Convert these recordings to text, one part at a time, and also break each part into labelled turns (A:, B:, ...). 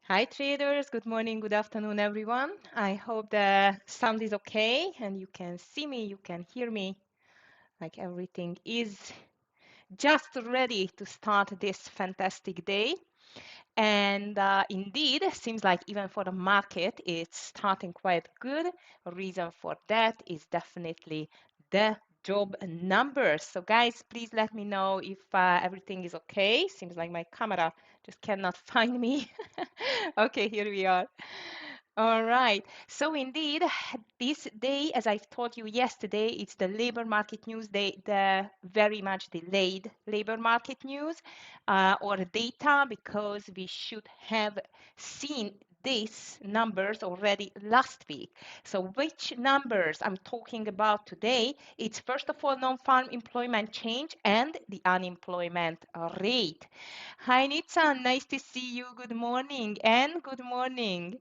A: Hi traders, good morning, good afternoon everyone. I hope the sound is okay and you can see me, you can hear me, like everything is just ready to start this fantastic day. And indeed, seems like even for the market, it's starting quite good. A reason for that is definitely the job numbers. So guys, please let me know if everything is okay. Seems like my camera just cannot find me. Okay, here we are. All right. So indeed, this day, as I've told you yesterday, it's the labor market news day, the very much delayed labor market news or data, because we should have seen these numbers already last week. So which numbers I'm talking about today? It's first of all non-farm employment change and the unemployment rate. Hi Nitsa, nice to see you. Good morning and good morning.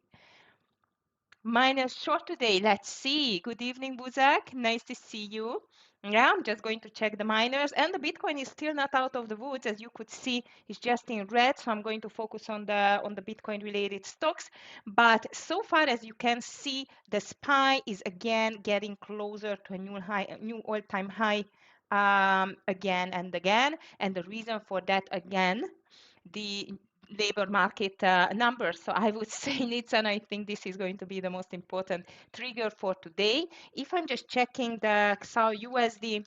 A: Mine is short today. Let's see. Good evening, Buzak. Nice to see you. Yeah, I'm just going to check the miners, and the Bitcoin is still not out of the woods, as you could see. It's just in red, so I'm going to focus on the Bitcoin related stocks. But so far, as you can see, the SPY is again getting closer to a new high, a new all-time high, again and again. And the reason for that again, the labor market numbers. So I would say needs, and I think this is going to be the most important trigger for today. If I'm just checking the XAU USD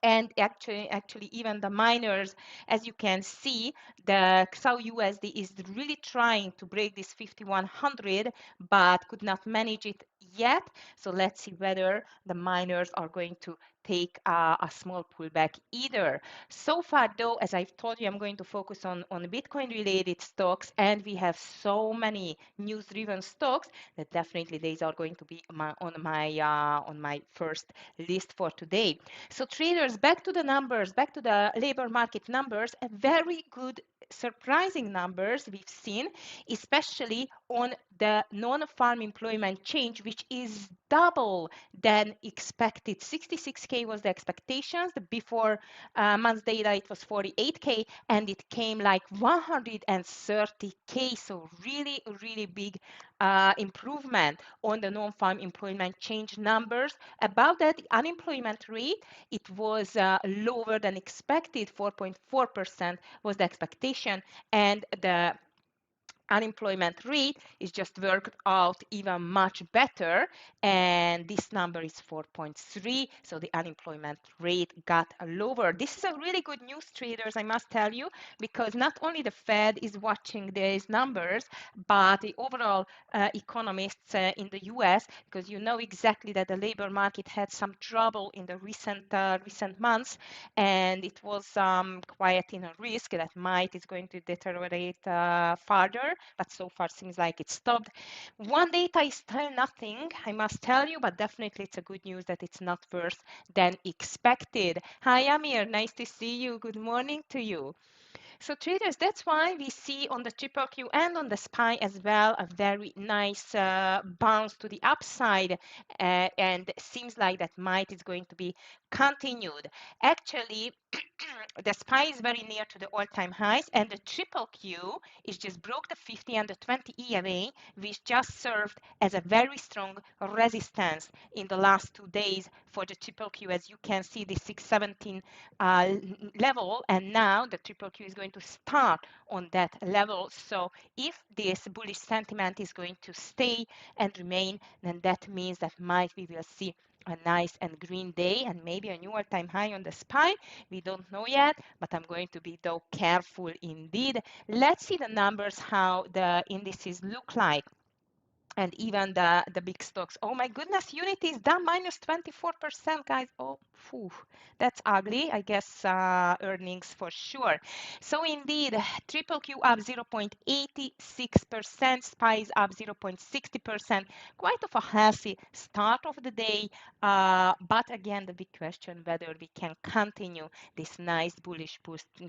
A: and actually even the miners, as you can see, the XAU USD is really trying to break this 5100 but could not manage it yet. So let's see whether the miners are going to take a small pullback either. So far though, as I've told you, I'm going to focus on Bitcoin related stocks, and we have so many news driven stocks that definitely these are going to be on my first list for today. So traders, back to the numbers, back to the labor market numbers, a very good surprising numbers we've seen, especially on the non-farm employment change, which is double than expected. 66K was the expectations. The before month's data, it was 48K, and it came like 130K. So really, really big improvement on the non-farm employment change numbers. About that, the unemployment rate, it was lower than expected. 4.4% was the expectation, and the unemployment rate is just worked out even much better, and this number is 4.3, so the unemployment rate got lower. This is a really good news, traders, I must tell you, because not only the Fed is watching these numbers, but the overall economists in the US, because you know exactly that the labor market had some trouble in the recent months, and it was quite in a risk that might is going to deteriorate further, but so far seems like it stopped. One data is still nothing, I must tell you, but definitely it's a good news that it's not worse than expected. Hi Amir, nice to see you. Good morning to you. So traders, that's why we see on the triple Q and on the SPY as well a very nice bounce to the upside, and seems like that might is going to be continued. Actually, the SPY is very near to the all-time highs, and the triple Q is just broke the 50 and the 20 EMA, which just served as a very strong resistance in the last 2 days for the triple Q. As you can see, the 617 level, and now the triple Q is going to start on that level. So if this bullish sentiment is going to stay and remain, then that means that might we will see a nice and green day and maybe a new all-time high on the SPY. We don't know yet, but I'm going to be though careful indeed. Let's see the numbers, how the indices look like, and even the big stocks. Oh my goodness, Unity is down minus 24%, guys. Oh, phew, that's ugly. I guess earnings for sure. So indeed, triple Q up 0.86%, SPY is up 0.60%. Quite of a healthy start of the day. But again, the big question whether we can continue this nice bullish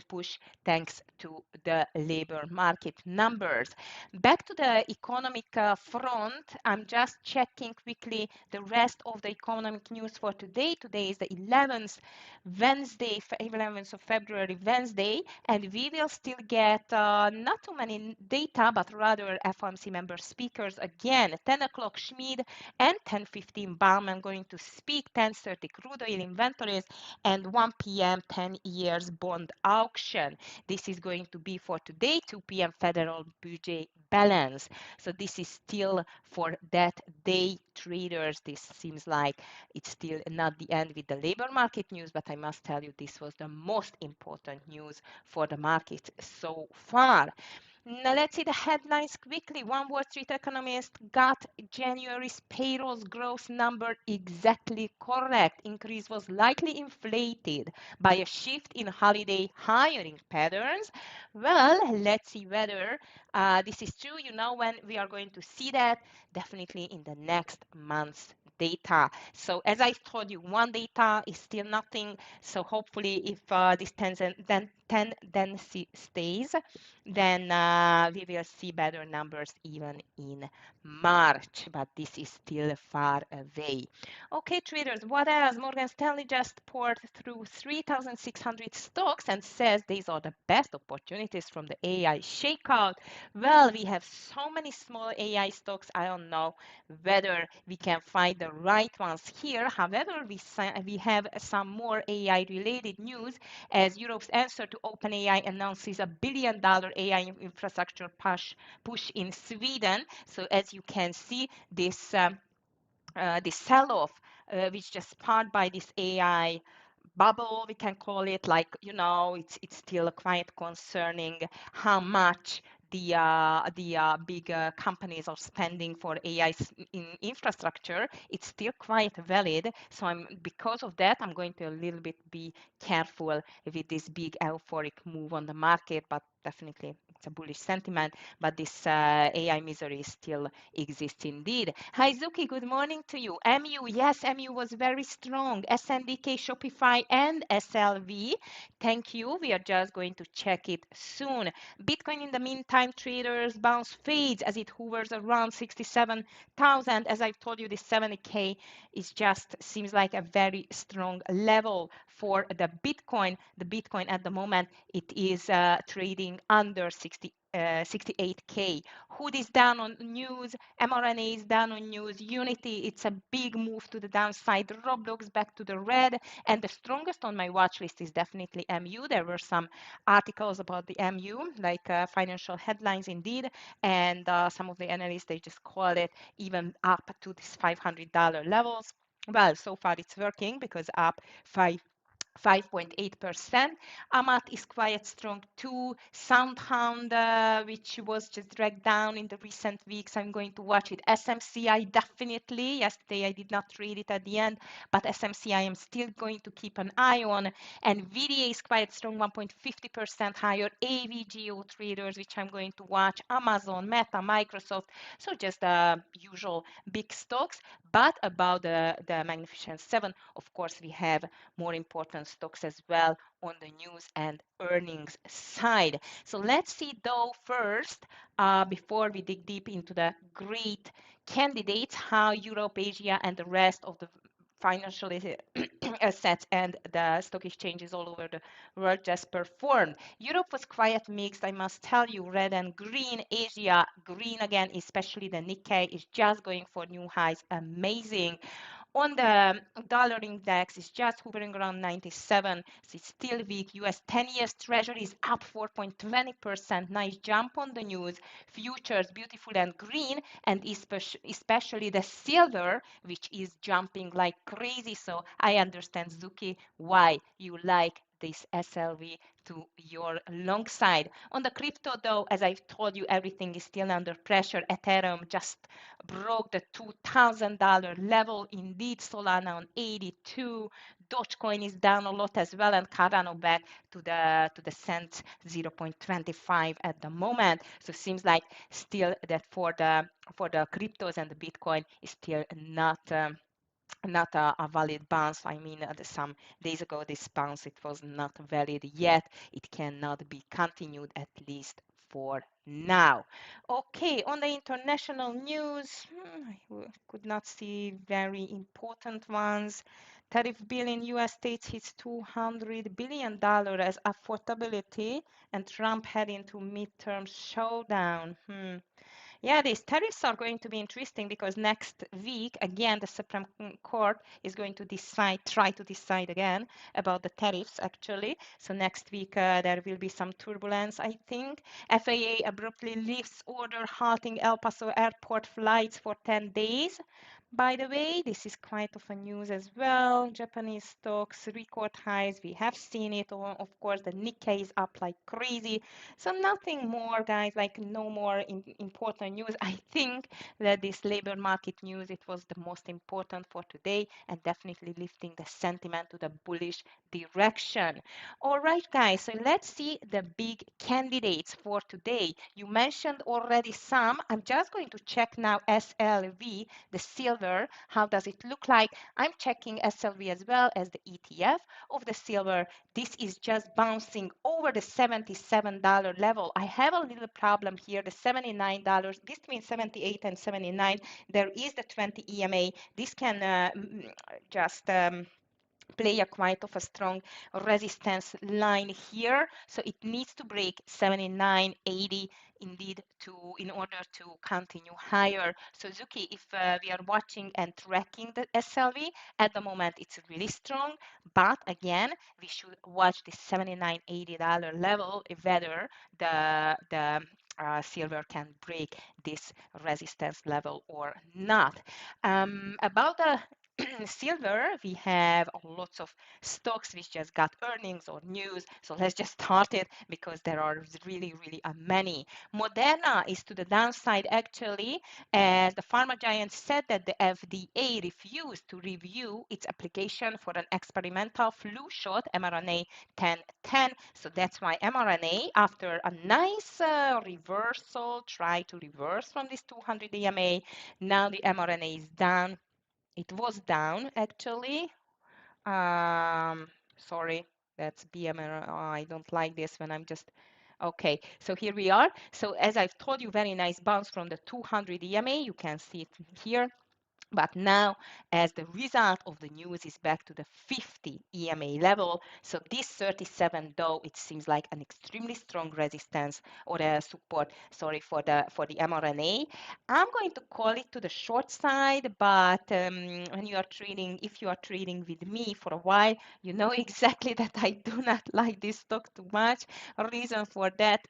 A: push thanks to the labor market numbers. Back to the economic front, front, I'm just checking quickly the rest of the economic news for today. Today is the 11th, Wednesday, 11th of February, Wednesday, and we will still get not too many data, but rather FOMC member speakers again. 10 o'clock Schmid and 10:15 Bauman going to speak, 10:30 crude oil inventories, and 1 p.m. 10 years bond auction. This is going to be for today, 2 p.m. Federal Budget balance. So this is still for that day traders. This seems like it's still not the end with the labor market news, but I must tell you this was the most important news for the market so far. Now let's see the headlines quickly. One Wall Street economist got January's payrolls growth number exactly correct. Increase was likely inflated by a shift in holiday hiring patterns. Well, let's see whether this is true. You know when we are going to see that? Definitely in the next month's data. So as I told you, one data is still nothing. So hopefully if this tendency stays, then we will see better numbers even in March, but this is still far away. Okay, traders, what else? Morgan Stanley just poured through 3,600 stocks and says these are the best opportunities from the AI shakeout. Well, we have so many small AI stocks. I don't know whether we can find the right ones here. However, we have some more AI related news as Europe's answer to OpenAI announces a billion-dollar AI infrastructure push in Sweden. So as you can see, this sell-off, which just sparked by this AI bubble, we can call it, like, it's still quite concerning how much the big companies are spending for AI in infrastructure. It's still quite valid. So because of that, I'm going to a little bit be careful with this big euphoric move on the market, but definitely it's a bullish sentiment. But this AI misery still exists indeed. Hi Zuki, good morning to you. MU, yes, MU was very strong. SNDK, Shopify, and SLV. Thank you. We are just going to check it soon. Bitcoin in the meantime, traders bounce fades as it hovers around 67,000. As I've told you, this 70K is just seems like a very strong level for the Bitcoin. The Bitcoin at the moment, it is trading under 68K. Hood is down on news, mRNA is down on news, Unity, it's a big move to the downside, Roblox back to the red, and the strongest on my watch list is definitely MU. There were some articles about the MU, like financial headlines indeed, and some of the analysts, they just call it even up to this $500 levels. Well, so far it's working because up 5.8%. Amat is quite strong too. Soundhound, which was just dragged down in the recent weeks, I'm going to watch it. SMCI definitely. Yesterday I did not trade it at the end, but SMCI I'm still going to keep an eye on. And VDA is quite strong, 1.50% higher. AVGO traders, which I'm going to watch. Amazon, Meta, Microsoft. So just the usual big stocks. But about the Magnificent Seven, of course, we have more important stocks as well on the news and earnings side. So let's see though first, before we dig deep into the great candidates, how Europe, Asia, and the rest of the financial assets and the stock exchanges all over the world just performed. Europe was quite mixed, I must tell you, red and green. Asia, green again, especially the Nikkei is just going for new highs. Amazing. On the dollar index, it's just hovering around 97. So it's still weak. US 10 years treasury is up 4.20%. Nice jump on the news. Futures beautiful and green, and especially the silver, which is jumping like crazy. So I understand, Zuki, why you like this SLV to your long side. On the crypto though, as I've told you, everything is still under pressure. Ethereum just broke the $2,000 level. Indeed, Solana on 82. Dogecoin is down a lot as well, and Cardano back to the cent 0.25 at the moment. So it seems like still that for the cryptos and the Bitcoin is still not a valid bounce. I mean, some days ago, this bounce, it was not valid yet. It cannot be continued, at least for now. Okay, on the international news, I could not see very important ones. Tariff bill in US states hits $200 billion as affordability and Trump heading to midterm showdown. Yeah, these tariffs are going to be interesting because next week, again, the Supreme Court is going to try to decide again about the tariffs, actually. So next week, there will be some turbulence, I think. FAA abruptly lifts order halting El Paso airport flights for 10 days. By the way, this is quite of a news as well. Japanese stocks record highs. We have seen it. Of course, the Nikkei is up like crazy. So nothing more, guys, like no more important news. I think that this labor market news, it was the most important for today and definitely lifting the sentiment to the bullish direction. All right, guys, so let's see the big candidates for today. You mentioned already some. I'm just going to check now SLV, the silver. How does it look like? I'm checking SLV as well as the ETF of the silver. This is just bouncing over the $77 level. I have a little problem here, the $79, between 78 and 79. There is the 20 EMA. This can just play a quite of a strong resistance line here. So it needs to break 79.80 indeed in order to continue higher. So Zuki, if we are watching and tracking the SLV, at the moment it's really strong, but again, we should watch the $79.80 level whether the silver can break this resistance level or not. About the silver, we have lots of stocks which just got earnings or news. So let's just start it because there are really, really many. Moderna is to the downside actually, as the pharma giant said that the FDA refused to review its application for an experimental flu shot, mRNA 1010. So that's why mRNA, after a nice reversal, tried to reverse from this 200 EMA. Now the mRNA is down. It was down actually. Sorry, that's BMR. Oh, I don't like this when I'm just. Okay, so here we are. So as I've told you, very nice bounce from the 200 EMA. You can see it here. But now, as the result of the news is back to the 50 EMA level, so this 37, though it seems like an extremely strong resistance or a support, sorry, for the mRNA. I'm going to call it to the short side, but when you are trading, if you are trading with me for a while, you know exactly that I do not like this stock too much. A reason for that,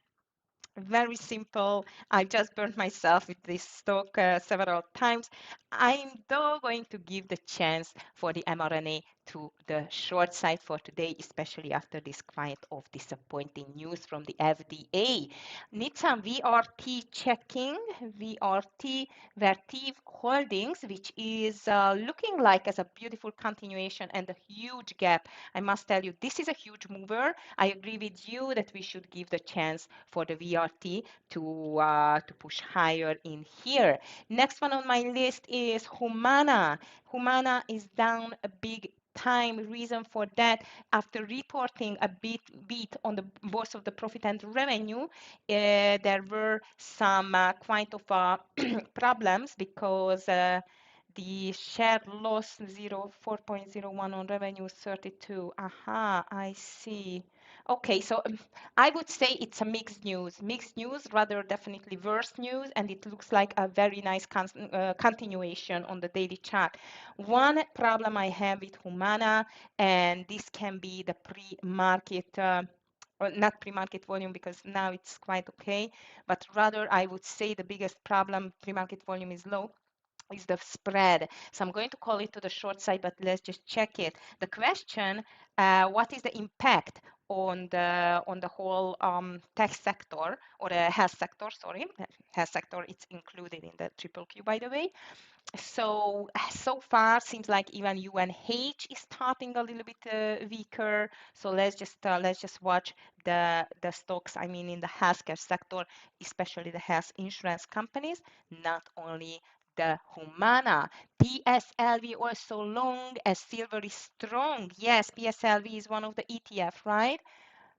A: very simple. I just burned myself with this stock several times. I'm though going to give the chance for the mRNA to the short side for today, especially after this quite of disappointing news from the FDA. Need some VRT checking. VRT, Vertiv Holdings, which is looking like as a beautiful continuation and a huge gap. I must tell you, this is a huge mover. I agree with you that we should give the chance for the VRT to push higher in here. Next one on my list is Humana. Humana is down a big time. Reason for that, after reporting a beat on the both of the profit and revenue, there were some quite of problems because the share loss 4.01 on revenue 32. Aha, I see. Okay, so I would say it's a mixed news. Mixed news, rather definitely worse news, and it looks like a very nice continuation on the daily chart. One problem I have with Humana, and this can be the pre-market or not pre-market volume because now it's quite okay, but rather I would say the biggest problem, pre-market volume is low, is the spread. So I'm going to call it to the short side, but let's just check it. The question, what is the impact on the whole tech sector or the health sector, sorry, health sector, it's included in the triple Q, by the way. So far seems like even UNH is starting a little bit weaker. So let's just watch the stocks. I mean, in the healthcare sector, especially the health insurance companies, not only the Humana. PSLV also long as silver is strong. Yes, PSLV is one of the ETF, right?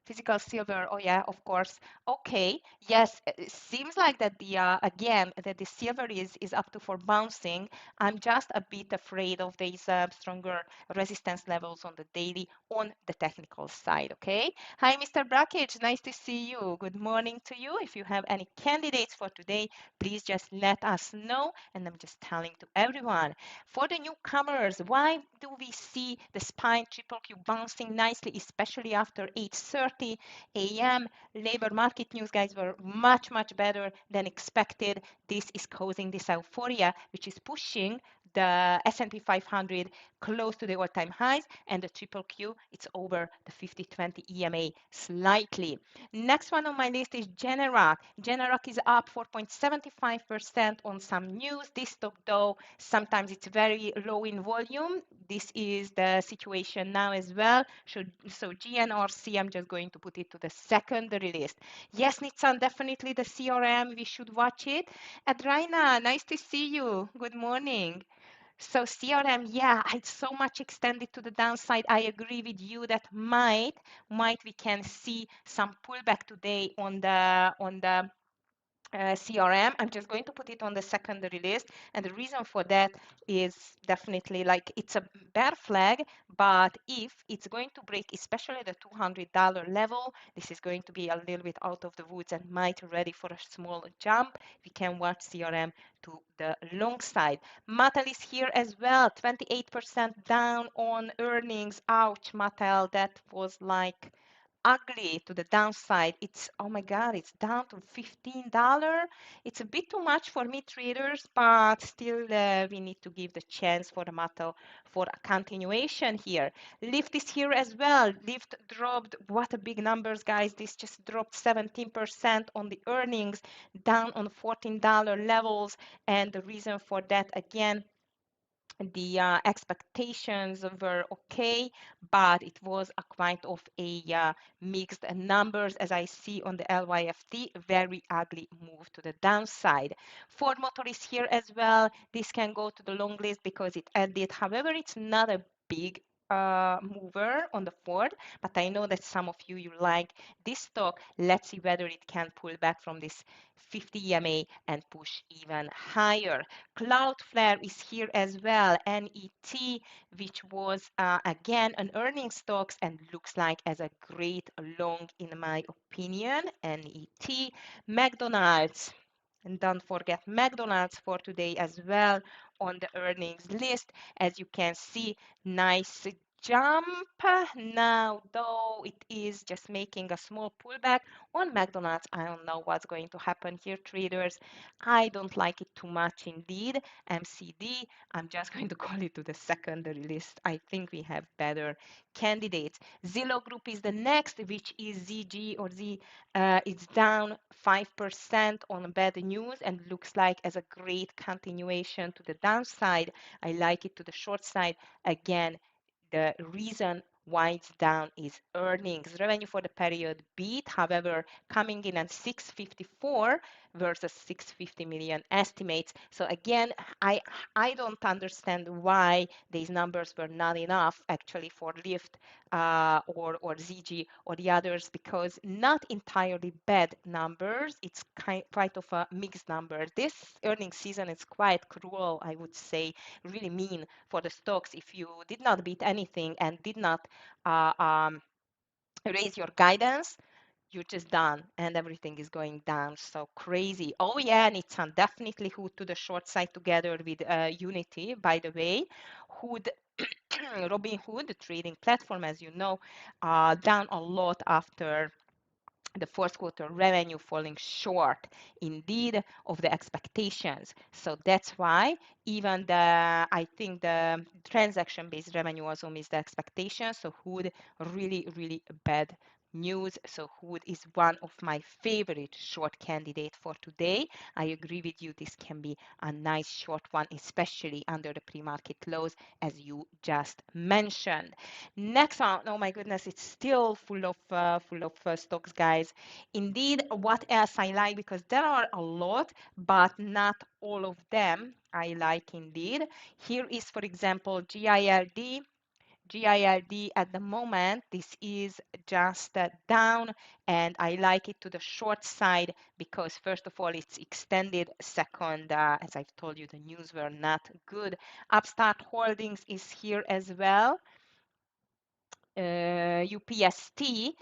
A: Physical silver, oh yeah, of course. Okay, yes, it seems like that the again that the silver is up to for bouncing. I'm just a bit afraid of these stronger resistance levels on the daily on the technical side. Okay. Hi, Mr. Brackage, nice to see you. Good morning to you. If you have any candidates for today, please just let us know. And I'm just telling to everyone. For the newcomers, why do we see the spine triple Q bouncing nicely, especially after 8:30 a.m.? Labor market news, guys, were much, much better than expected. This is causing this euphoria, which is pushing the S&P 500 close to the all-time highs, and the triple Q, it's over the 50-20 EMA slightly. Next one on my list is Generac. Generac is up 4.75% on some news. This stock, though, sometimes it's very low in volume. This is the situation now as well. So GNRC, I'm just going to put it to the secondary list. Yes, Nitsan, definitely the CRM. We should watch it. Adraina, nice to see you. Good morning. So CRM, yeah, it's so much extended to the downside. I agree with you that might we can see some pullback today on the CRM. I'm just going to put it on the secondary list. And the reason for that is definitely like it's a bear flag, but if it's going to break, especially the $200 level, this is going to be a little bit out of the woods and might ready for a small jump. We can watch CRM to the long side. Mattel is here as well, 28% down on earnings. Ouch, Mattel, that was like ugly to the downside. It's, oh my God, it's down to $15. It's a bit too much for me traders, but still we need to give the chance for the metal for a continuation here. Lyft is here as well. Lyft dropped, what a big numbers, guys. This just dropped 17% on the earnings, down on $14 levels. And the reason for that, again, the expectations were okay, but it was a quite of a mixed numbers as I see on the LYFT, very ugly move to the downside. Ford Motor is here as well. This can go to the long list because it ended. However, it's not a big mover on the Ford, but I know that some of you like this stock. Let's see whether it can pull back from this 50 EMA and push even higher. Cloudflare is here as well, NET, which was again an earnings stocks and looks like as a great long in my opinion. NET, McDonald's. And don't forget McDonald's for today as well on the earnings list. As you can see, nice jump. Now, though, it is just making a small pullback on McDonald's. I don't know what's going to happen here, traders. I don't like it too much indeed. MCD, I'm just going to call it to the secondary list. I think we have better candidates. Zillow Group is the next, which is ZG or Z. It's down 5% on bad news and looks like as a great continuation to the downside. I like it to the short side. Again, the reason why it's down is earnings. Revenue for the period beat, however, coming in at 654 versus 650 million estimates. So again, I I don't understand why these numbers were not enough actually for Lyft or ZG or the others, because not entirely bad numbers. It's quite of a mixed number. This earnings season is quite cruel, I would say, really mean for the stocks. If you did not beat anything and did not uh, um, raise your guidance, you're just done and everything is going down. So crazy. Oh yeah, Nissan definitely Hood to the short side together with Unity, by the way. Hood Robin Hood, the trading platform, as you know, down a lot after the fourth quarter revenue falling short indeed of the expectations. So that's why even I think the transaction based revenue also missed the expectations. So Hood really, really bad news. So Hood is one of my favorite short candidate for today. I agree with you. This can be a nice short one, especially under the pre-market lows, as you just mentioned. Next one, oh my goodness, it's still full of stocks, guys. Indeed, what else I like, because there are a lot, but not all of them I like indeed. Here is, for example, GILD. GILD at the moment, this is just down, and I like it to the short side because first of all it's extended. Second, as I've told you, the news were not good. Upstart Holdings is here as well. UPST,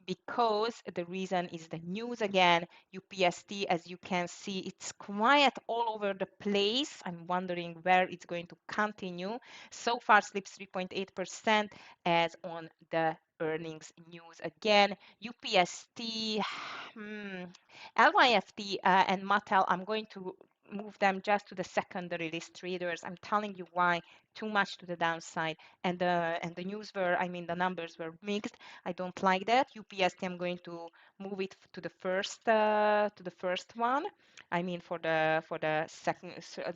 A: because the reason is the news again. UPST, as you can see, it's quiet all over the place. I'm wondering where it's going to continue. So far slips 3.8% as on the earnings news again. UPST, LYFT and Mattel, I'm going to move them just to the secondary list traders. I'm telling you why. Too much to the downside, and the news were, I mean, the numbers were mixed. I don't like that. UPST, I'm going to move it to the first one. I mean, for the second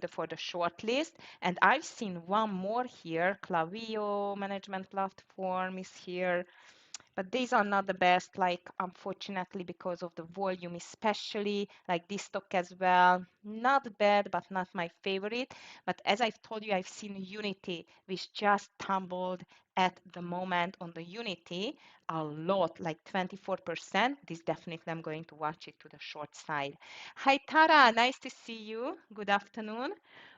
A: for the short list. And I've seen one more here. Clavio management platform is here, but these are not the best, like, unfortunately, because of the volume, especially like this stock as well. Not bad, but not my favorite. But as I've told you, I've seen Unity, which just tumbled at the moment on the Unity a lot, like 24%. This definitely I'm going to watch it to the short side. Hi Tara, nice to see you. Good afternoon.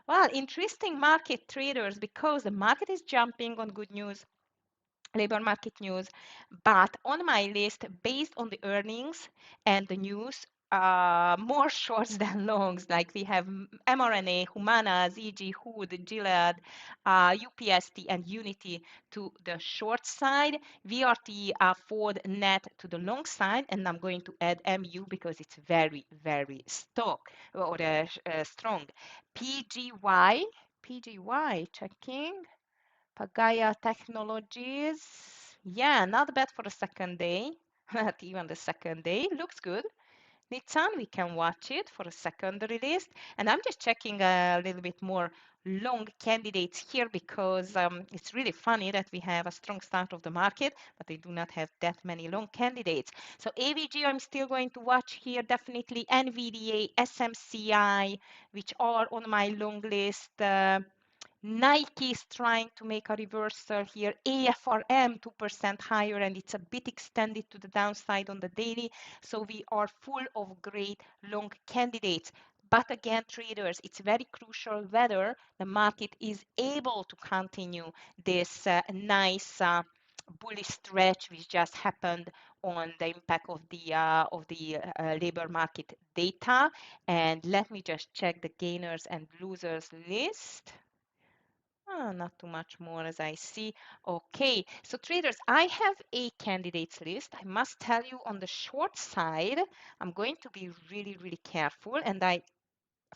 A: Well, interesting market, traders, because the market is jumping on good news, labor market news, but on my list, based on the earnings and the news, more shorts than longs. Like we have mRNA, Humana, ZG, Hood, Gilead, UPST, and Unity to the short side, VRT, Ford, Net to the long side, and I'm going to add MU because it's very, very strong. PGY, PGY, checking. Pagaya Technologies. Yeah, not bad for the second day. Not even the second day. Looks good. Nissan, we can watch it for a secondary list. And I'm just checking a little bit more long candidates here because it's really funny that we have a strong start of the market, but they do not have that many long candidates. So AVG, I'm still going to watch here, definitely NVDA, SMCI, which are on my long list. Nike is trying to make a reversal here. AFRM 2% higher, and it's a bit extended to the downside on the daily. So we are full of great long candidates. But again, traders, it's very crucial whether the market is able to continue this nice bullish stretch which just happened on the impact of the labor market data. And let me just check the gainers and losers list. Not too much more as I see. Okay, so traders, I have a candidates list. I must tell you on the short side, I'm going to be really, really careful. And I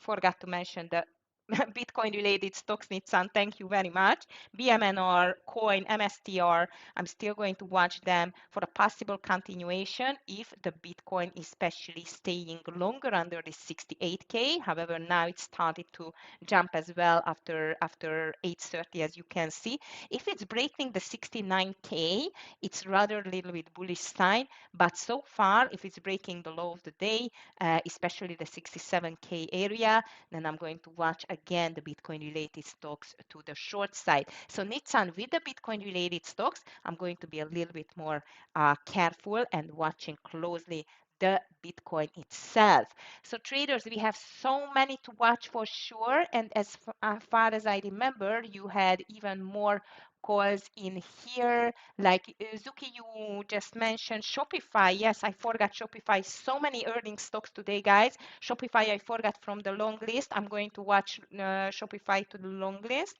A: forgot to mention the Bitcoin related stocks, Nitsan. Thank you very much. BMNR, Coin, MSTR. I'm still going to watch them for a possible continuation if the Bitcoin is especially staying longer under the 68K. However, now it started to jump as well after 8:30, as you can see. If it's breaking the 69K, it's rather a little bit bullish sign. But so far, if it's breaking the low of the day, especially the 67K area, then I'm going to watch again the Bitcoin related stocks to the short side. So Nitsan, with the Bitcoin related stocks, I'm going to be a little bit more careful and watching closely the Bitcoin itself. So traders, we have so many to watch for sure. And as far as I remember, you had even more calls in here. Like Zuki, you just mentioned Shopify. Yes, I forgot Shopify. So many earning stocks today, guys. Shopify, I forgot from the long list. I'm going to watch Shopify to the long list.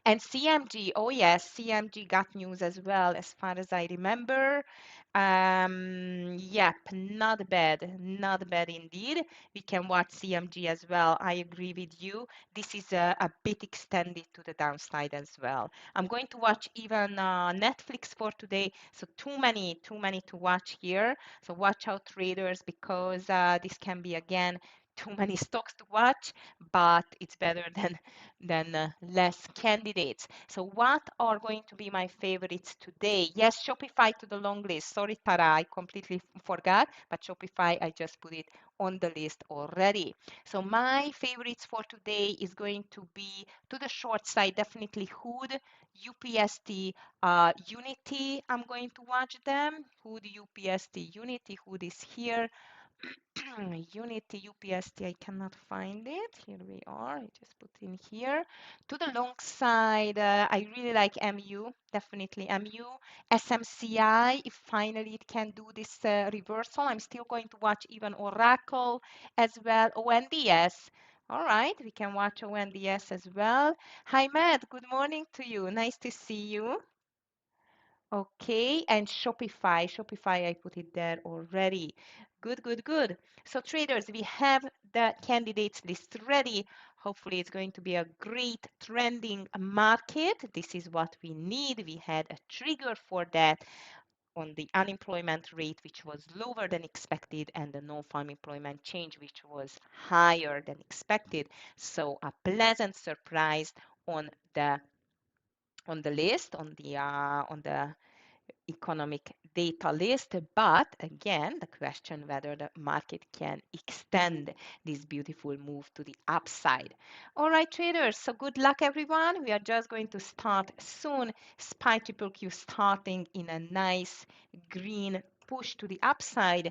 A: And CMG, oh yes, CMG got news as well, as far as I remember. Yep, not bad, not bad indeed. We can watch CMG as well. I agree with you. This is a bit extended to the downside as well. I'm going to watch even Netflix for today. So too many to watch here. So watch out traders because this can be again too many stocks to watch, but it's better than less candidates. So what are going to be my favorites today? Yes, Shopify to the long list. Sorry, Tara, I completely forgot, but Shopify, I just put it on the list already. So my favorites for today is going to be to the short side, definitely Hood, UPST, Unity. I'm going to watch them. Hood, UPST, Unity. Hood is here. Unity UPST, I cannot find it. Here we are. I just put in here. To the long side, I really like MU, definitely MU. SMCI, if finally it can do this reversal, I'm still going to watch even Oracle as well. ONDS. All right, we can watch ONDS as well. Hi, Matt. Good morning to you. Nice to see you. Okay, and Shopify. Shopify, I put it there already. Good, good, good. So traders, we have the candidates list ready. Hopefully it's going to be a great trending market. This is what we need. We had a trigger for that on the unemployment rate, which was lower than expected, and the non-farm employment change, which was higher than expected. So a pleasant surprise on the list, on the economic data list, but again, the question whether the market can extend this beautiful move to the upside. All right, traders, so good luck, everyone. We are just going to start soon. SPY triple Q starting in a nice green push to the upside,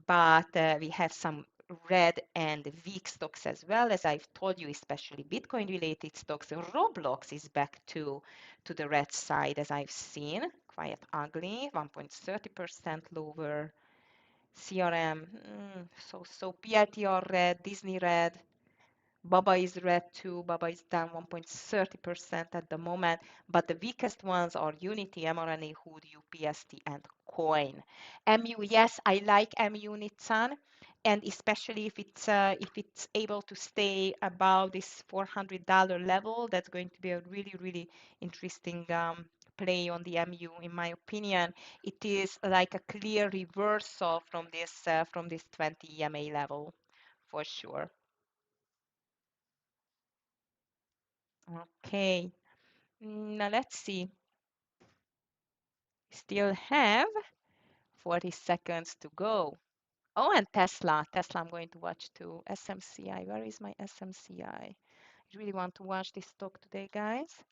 A: but we have some red and weak stocks as well. As I've told you, especially Bitcoin related stocks. Roblox is back to the red side, as I've seen. Quite ugly, 1.30% lower. CRM, so PLTR red, Disney red, Baba is red too. Baba is down 1.30% at the moment, but the weakest ones are Unity, mRNA, Hood, UPST, and Coin. MU, yes, I like MU Nitsan, and especially if it's able to stay above this $400 level, that's going to be a really really interesting play on the MU, in my opinion. It is like a clear reversal from this 20 EMA level, for sure. Okay, now let's see. Still have 40 seconds to go. Oh, and Tesla. Tesla, I'm going to watch too. SMCI. Where is my SMCI? I really want to watch this stock today, guys.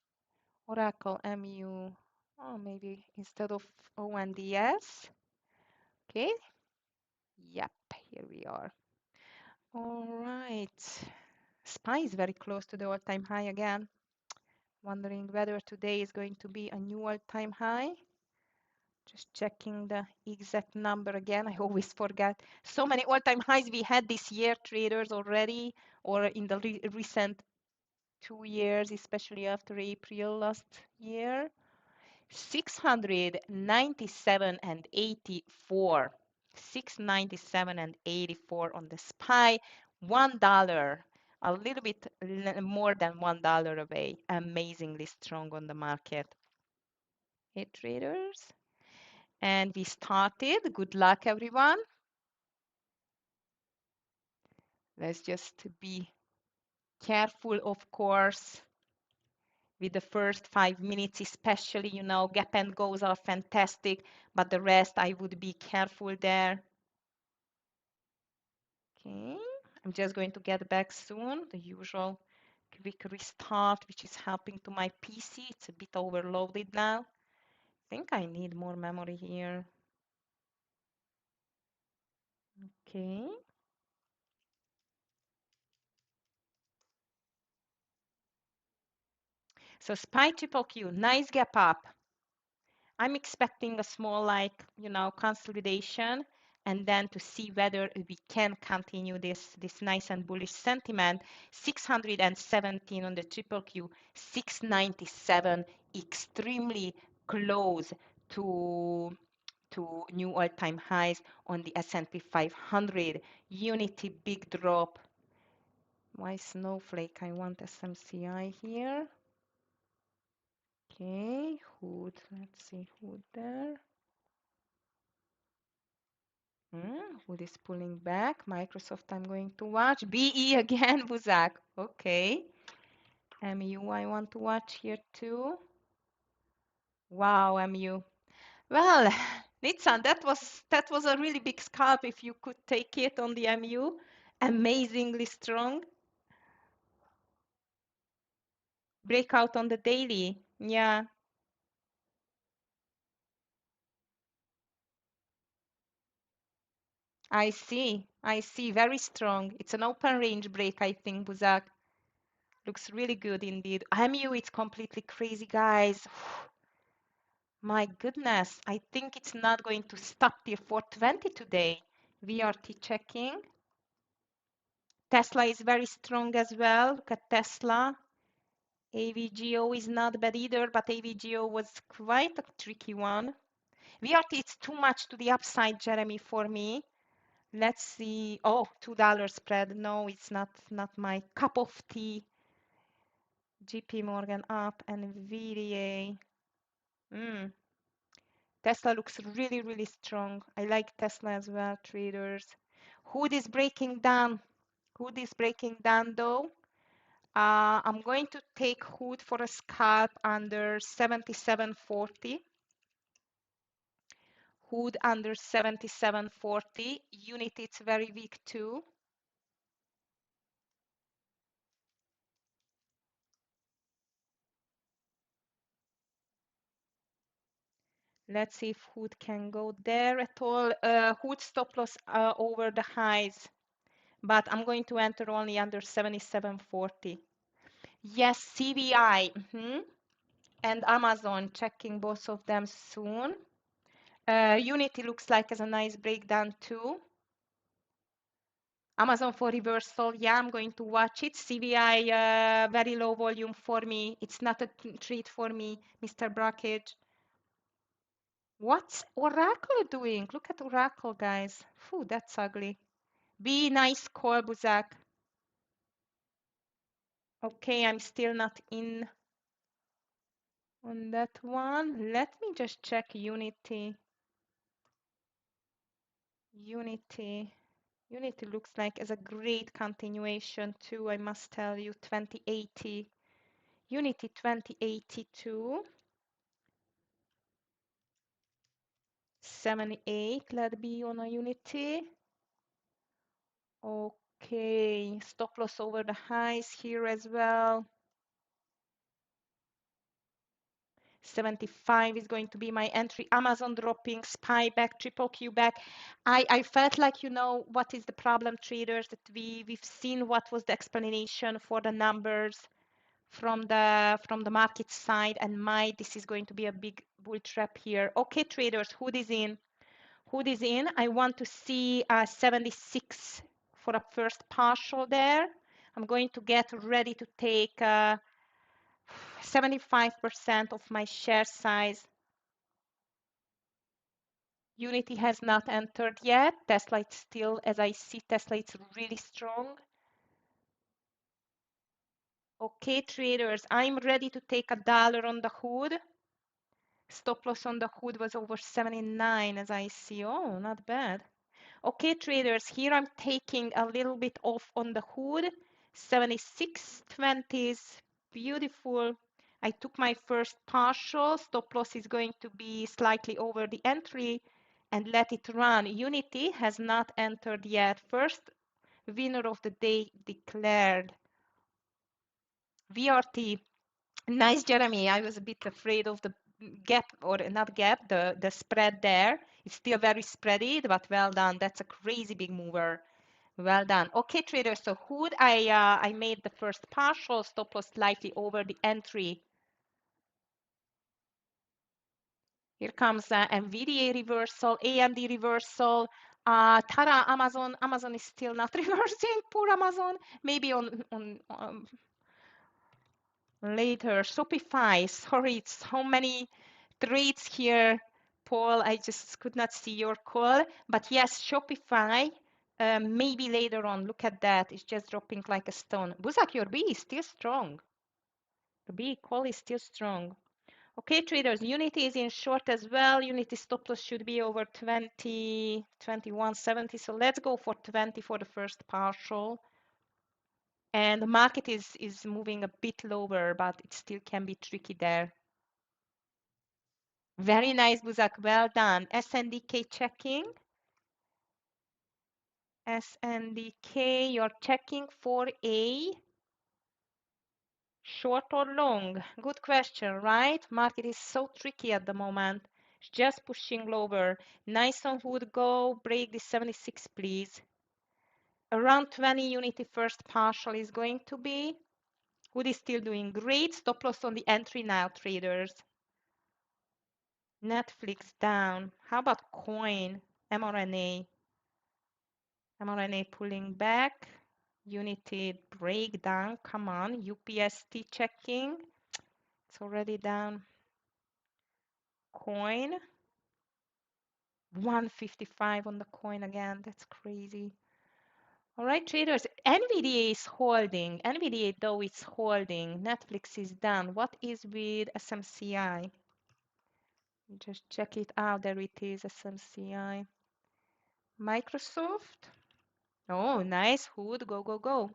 A: Oracle, MU. Oh, maybe instead of ONDS. Okay. Yep, here we are. All right. SPY is very close to the all-time high again. Wondering whether today is going to be a new all-time high. Just checking the exact number again. I always forget. So many all-time highs we had this year, traders already, or in the recent 2 years, especially after April last year. 697 and 84. 697 and 84 on the SPY. $1, a little bit more than $1 away. Amazingly strong on the market. Hey, traders. And we started. Good luck, everyone. Let's just be careful, of course, with the first 5 minutes, especially, gap and goes are fantastic, but the rest, I would be careful there. Okay, I'm just going to get back soon. The usual quick restart, which is helping to my PC. It's a bit overloaded now. I think I need more memory here. Okay. So SPY triple Q, nice gap up. I'm expecting a small, consolidation, and then to see whether we can continue this nice and bullish sentiment. 617 on the triple Q, 697, extremely close to new all-time highs on the S&P 500. Unity big drop. Why snowflake? I want SMCI here. Okay, Hood. Let's see Hood there. Who is pulling back? Microsoft, I'm going to watch. BE again, Buzak. Okay. MU, I want to watch here too. Wow, MU. Well, Nitsan, that was a really big scalp if you could take it on the MU. Amazingly strong. Breakout on the daily. Yeah, I see. I see. Very strong. It's an open range break, I think, Buzak. Looks really good indeed. MU, it's completely crazy, guys. My goodness, I think it's not going to stop till 420 today. VRT checking. Tesla is very strong as well. Look at Tesla. AVGO is not bad either, but AVGO was quite a tricky one. VRT, it's too much to the upside, Jeremy, for me. Let's see. Oh, $2 spread. No, it's not my cup of tea. JP Morgan up and VDA. Tesla looks really, really strong. I like Tesla as well, traders. Hood is breaking down. Hood is breaking down though. I'm going to take Hood for a scalp under 77.40. Hood under 77.40. Unity, it's very weak too. Let's see if Hood can go there at all. Hood stop loss over the highs, but I'm going to enter only under 77.40. Yes, CVI. And Amazon, checking both of them soon. Unity looks like as a nice breakdown too. Amazon for reversal, yeah, I'm going to watch it. CVI, very low volume for me. It's not a treat for me, Mr. Brackage. What's Oracle doing? Look at Oracle, guys. Phew, that's ugly. Be nice call, Buzak. Okay, I'm still not in on that one. Let me just check Unity. Unity. Unity looks like as a great continuation too, I must tell you, 2080. Unity 2082. 78, let be on a Unity. Okay, stop loss over the highs here as well. 75 is going to be my entry. Amazon dropping, SPY back, triple Q back. I felt like, what is the problem, traders, that we've seen what was the explanation for the numbers from the market side, and this is going to be a big bull trap here. Okay, traders, Hood is in. Hood is in. I want to see 76 for a first partial there. I'm going to get ready to take 75% of my share size. Unity has not entered yet. Tesla, it's still, as I see, Tesla, it's really strong. Okay, traders, I'm ready to take $1 on the Hood. Stop loss on the Hood was over 79, as I see. Oh, not bad. Okay, traders, here I'm taking a little bit off on the Hood. 76.20s, beautiful. I took my first partial. Stop loss is going to be slightly over the entry and let it run. Unity has not entered yet. First winner of the day declared. VRT. Nice, Jeremy. I was a bit afraid of the gap, or not gap, the spread there. It's still very spready, but well done. That's a crazy big mover. Well done. Okay, traders. So Hood, I made the first partial. Stop loss slightly over the entry. Here comes NVIDIA reversal, AMD reversal. Tara, Amazon is still not reversing. Poor Amazon. Maybe on later. Shopify, sorry, it's so many trades here. Paul, I just could not see your call. But yes, Shopify, maybe later on. Look at that. It's just dropping like a stone. Buzak, your B is still strong. The B call is still strong. Okay, traders, Unity is in short as well. Unity stop loss should be over 20, 21.70. So let's go for 20 for the first partial. And the market is moving a bit lower, but it still can be tricky there. Very nice, Buzak. Well done. SNDK checking. SNDK, you're checking for a short or long? Good question, right? Market is so tricky at the moment. It's just pushing lower. Nice on Hood, go break the 76, please. Around 20 Unity first partial is going to be. Hood is still doing great. Stop loss on the entry now, traders. Netflix down. How about coin? mRNA. mRNA pulling back. Unity breakdown. Come on. UPST checking. It's already down. Coin. 155 on the coin again. That's crazy. All right, traders. NVDA is holding. NVDA though is holding. Netflix is down. What is with SMCI? Just check it out. There it is, SMCI. Microsoft. Oh, nice. Hood. Go, go, go.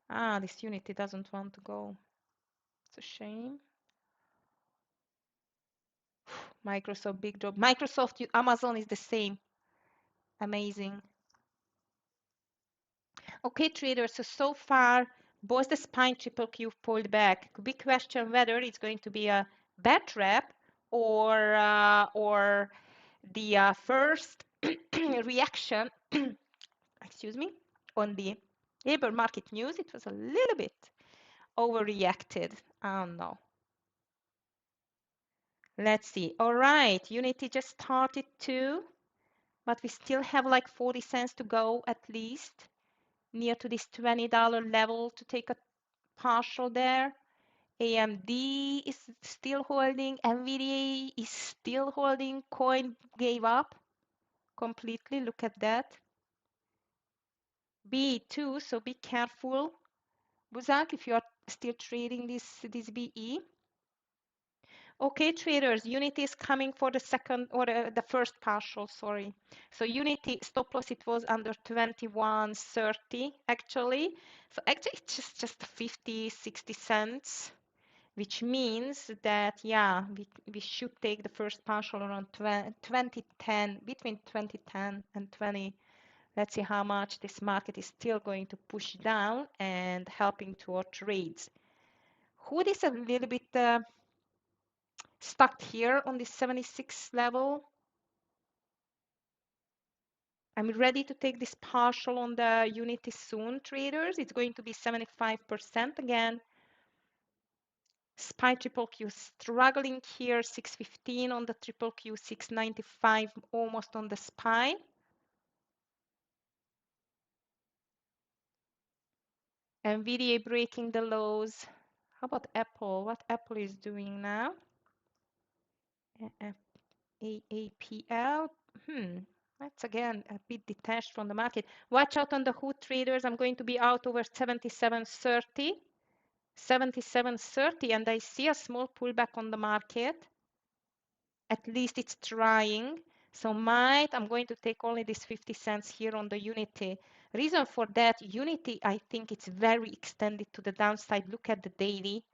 A: Ah, this Unity doesn't want to go. It's a shame. Microsoft, big drop. Microsoft, Amazon is the same. Amazing. Okay, traders, so far, both the spine triple Q pulled back. Big question whether it's going to be a bad trap or the first reaction, excuse me, on the labor market news. It was a little bit overreacted. I don't know. Let's see. All right, Unity just started too, but we still have like 40 cents to go at least, near to this $20 level to take a partial there. AMD is still holding, NVIDIA is still holding, coin gave up completely, look at that. BE2, so be careful. Buzak, if you are still trading this BE. Okay, traders, Unity is coming for the second or the first partial, sorry. So Unity stop loss, it was under 21.30 actually. So actually it's just 50, 60 cents, which means that, yeah, we should take the first partial around 2010, between 2010 and 20. Let's see how much this market is still going to push down and helping to our trades. Hood is a little bit stuck here on this 76 level. I'm ready to take this partial on the Unity soon, traders. It's going to be 75% again. SPY triple Q struggling here, 615 on the triple Q, 695 almost on the SPY. NVIDIA breaking the lows. How about Apple? What Apple is doing now? AAPL. That's again a bit detached from the market. Watch out on the Hood traders. I'm going to be out over 77.30. 77.30, and I see a small pullback on the market. At least it's trying. So I'm going to take only this 50 cents here on the Unity. Reason for that, Unity, I think it's very extended to the downside. Look at the daily.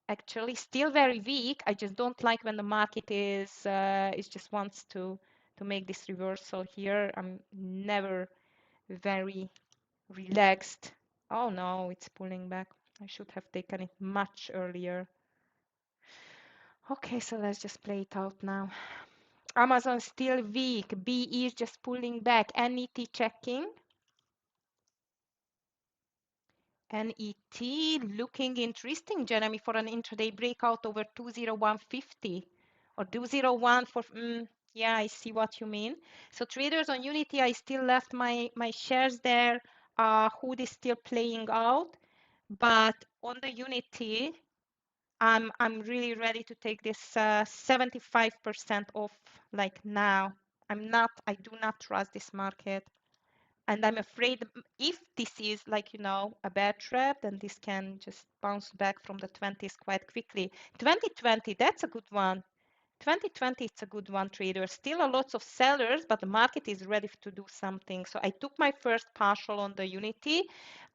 A: Actually, still very weak. I just don't like when the market is just wants to make this reversal here. I'm never very relaxed. Oh no, it's pulling back. I should have taken it much earlier. Okay, so let's just play it out now. Amazon still weak. BE is just pulling back. NET checking. NET looking interesting, Jeremy, for an intraday breakout over 20150 or 201 for. Yeah, I see what you mean. So traders on Unity, I still left my shares there. Hood is still playing out, but on the Unity, I'm really ready to take this 75% off like now. I do not trust this market, and I'm afraid if this is like, a bear trap, then this can just bounce back from the 20s quite quickly. 2020, that's a good one. 2020, it's a good one, traders. Still a lots of sellers, but the market is ready to do something. So I took my first partial on the Unity.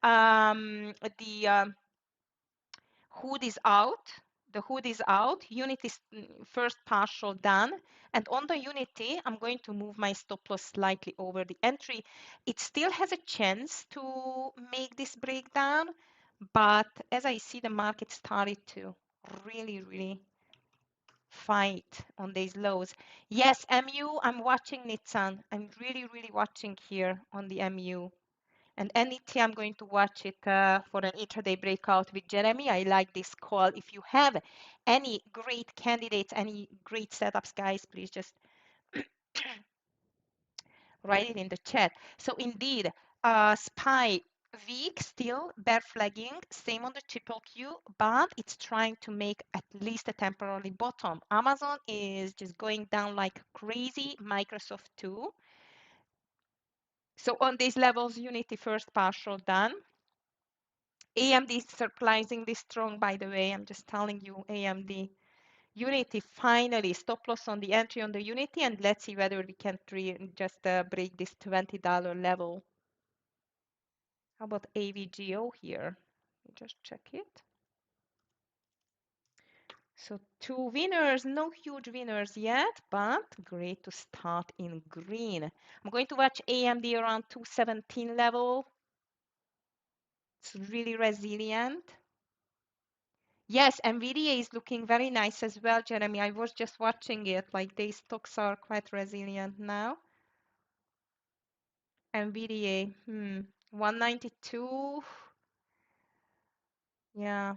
A: The hood is out. The hood is out. Unity first partial done. And on the Unity, I'm going to move my stop loss slightly over the entry. It still has a chance to make this breakdown, but as I see, the market started to really, really fight on these lows. Yes, MU, I'm watching Nitsan. I'm really, really watching here on the MU. And NET, I'm going to watch it for an intraday breakout with Jeremy. I like this call. If you have any great candidates, any great setups, guys, please just write it in the chat. So indeed, SPY weak, still bear flagging, same on the triple Q, but it's trying to make at least a temporary bottom. Amazon is just going down like crazy, Microsoft too. So on these levels, Unity first partial done. AMD is surprisingly strong, by the way. I'm just telling you, AMD. Unity finally stop loss on the entry on the Unity, and let's see whether we can just break this $20 level. How about AVGO here? Just check it. So two winners, no huge winners yet, but great to start in green. I'm going to watch AMD around 217 level. It's really resilient. Yes, NVIDIA is looking very nice as well, Jeremy. I was just watching it. Like these stocks are quite resilient now. NVIDIA, 192. Yeah,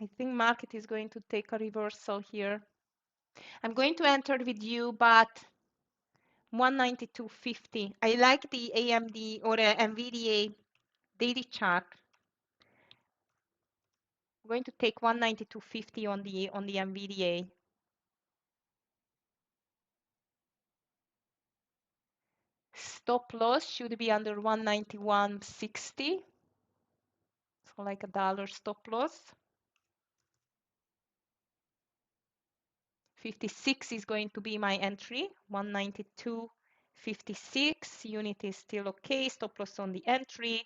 A: I think market is going to take a reversal here. I'm going to enter with you, but 192.50. I like the AMD or NVIDIA daily chart. I'm going to take 192.50 on the NVIDIA. Stop loss should be under 191.60. So like a dollar stop loss. 56 is going to be my entry. 192.56. Unit is still okay. Stop loss on the entry.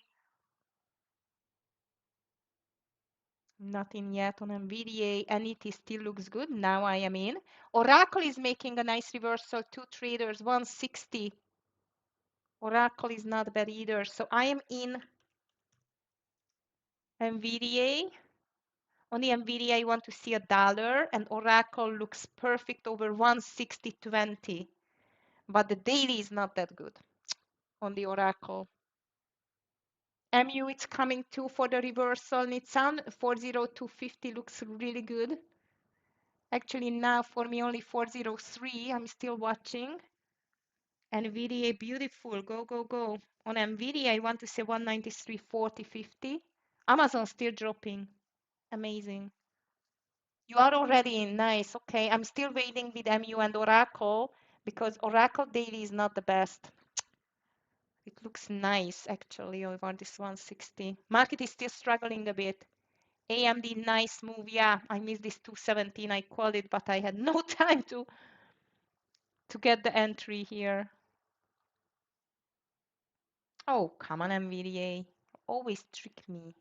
A: Nothing yet on NVIDIA. NET still looks good. Now I am in. Oracle is making a nice reversal. Two traders, 160. Oracle is not bad either. So I am in NVIDIA. On the NVIDIA, I want to see a dollar, and Oracle looks perfect over 160.20. But the daily is not that good on the Oracle. MU, it's coming too for the reversal. Nissan 40250 looks really good. Actually, now for me only 403. I'm still watching. NVIDIA, beautiful. Go, go, go. On NVIDIA, I want to say 193.40.50. Amazon still dropping. Amazing. You are already in. Nice. Okay. I'm still waiting with MU and Oracle because Oracle daily is not the best. It looks nice actually over this 160. Market is still struggling a bit. AMD, nice move. Yeah, I missed this 217. I called it, but I had no time to get the entry here. Oh, come on, NVIDIA. Always trick me.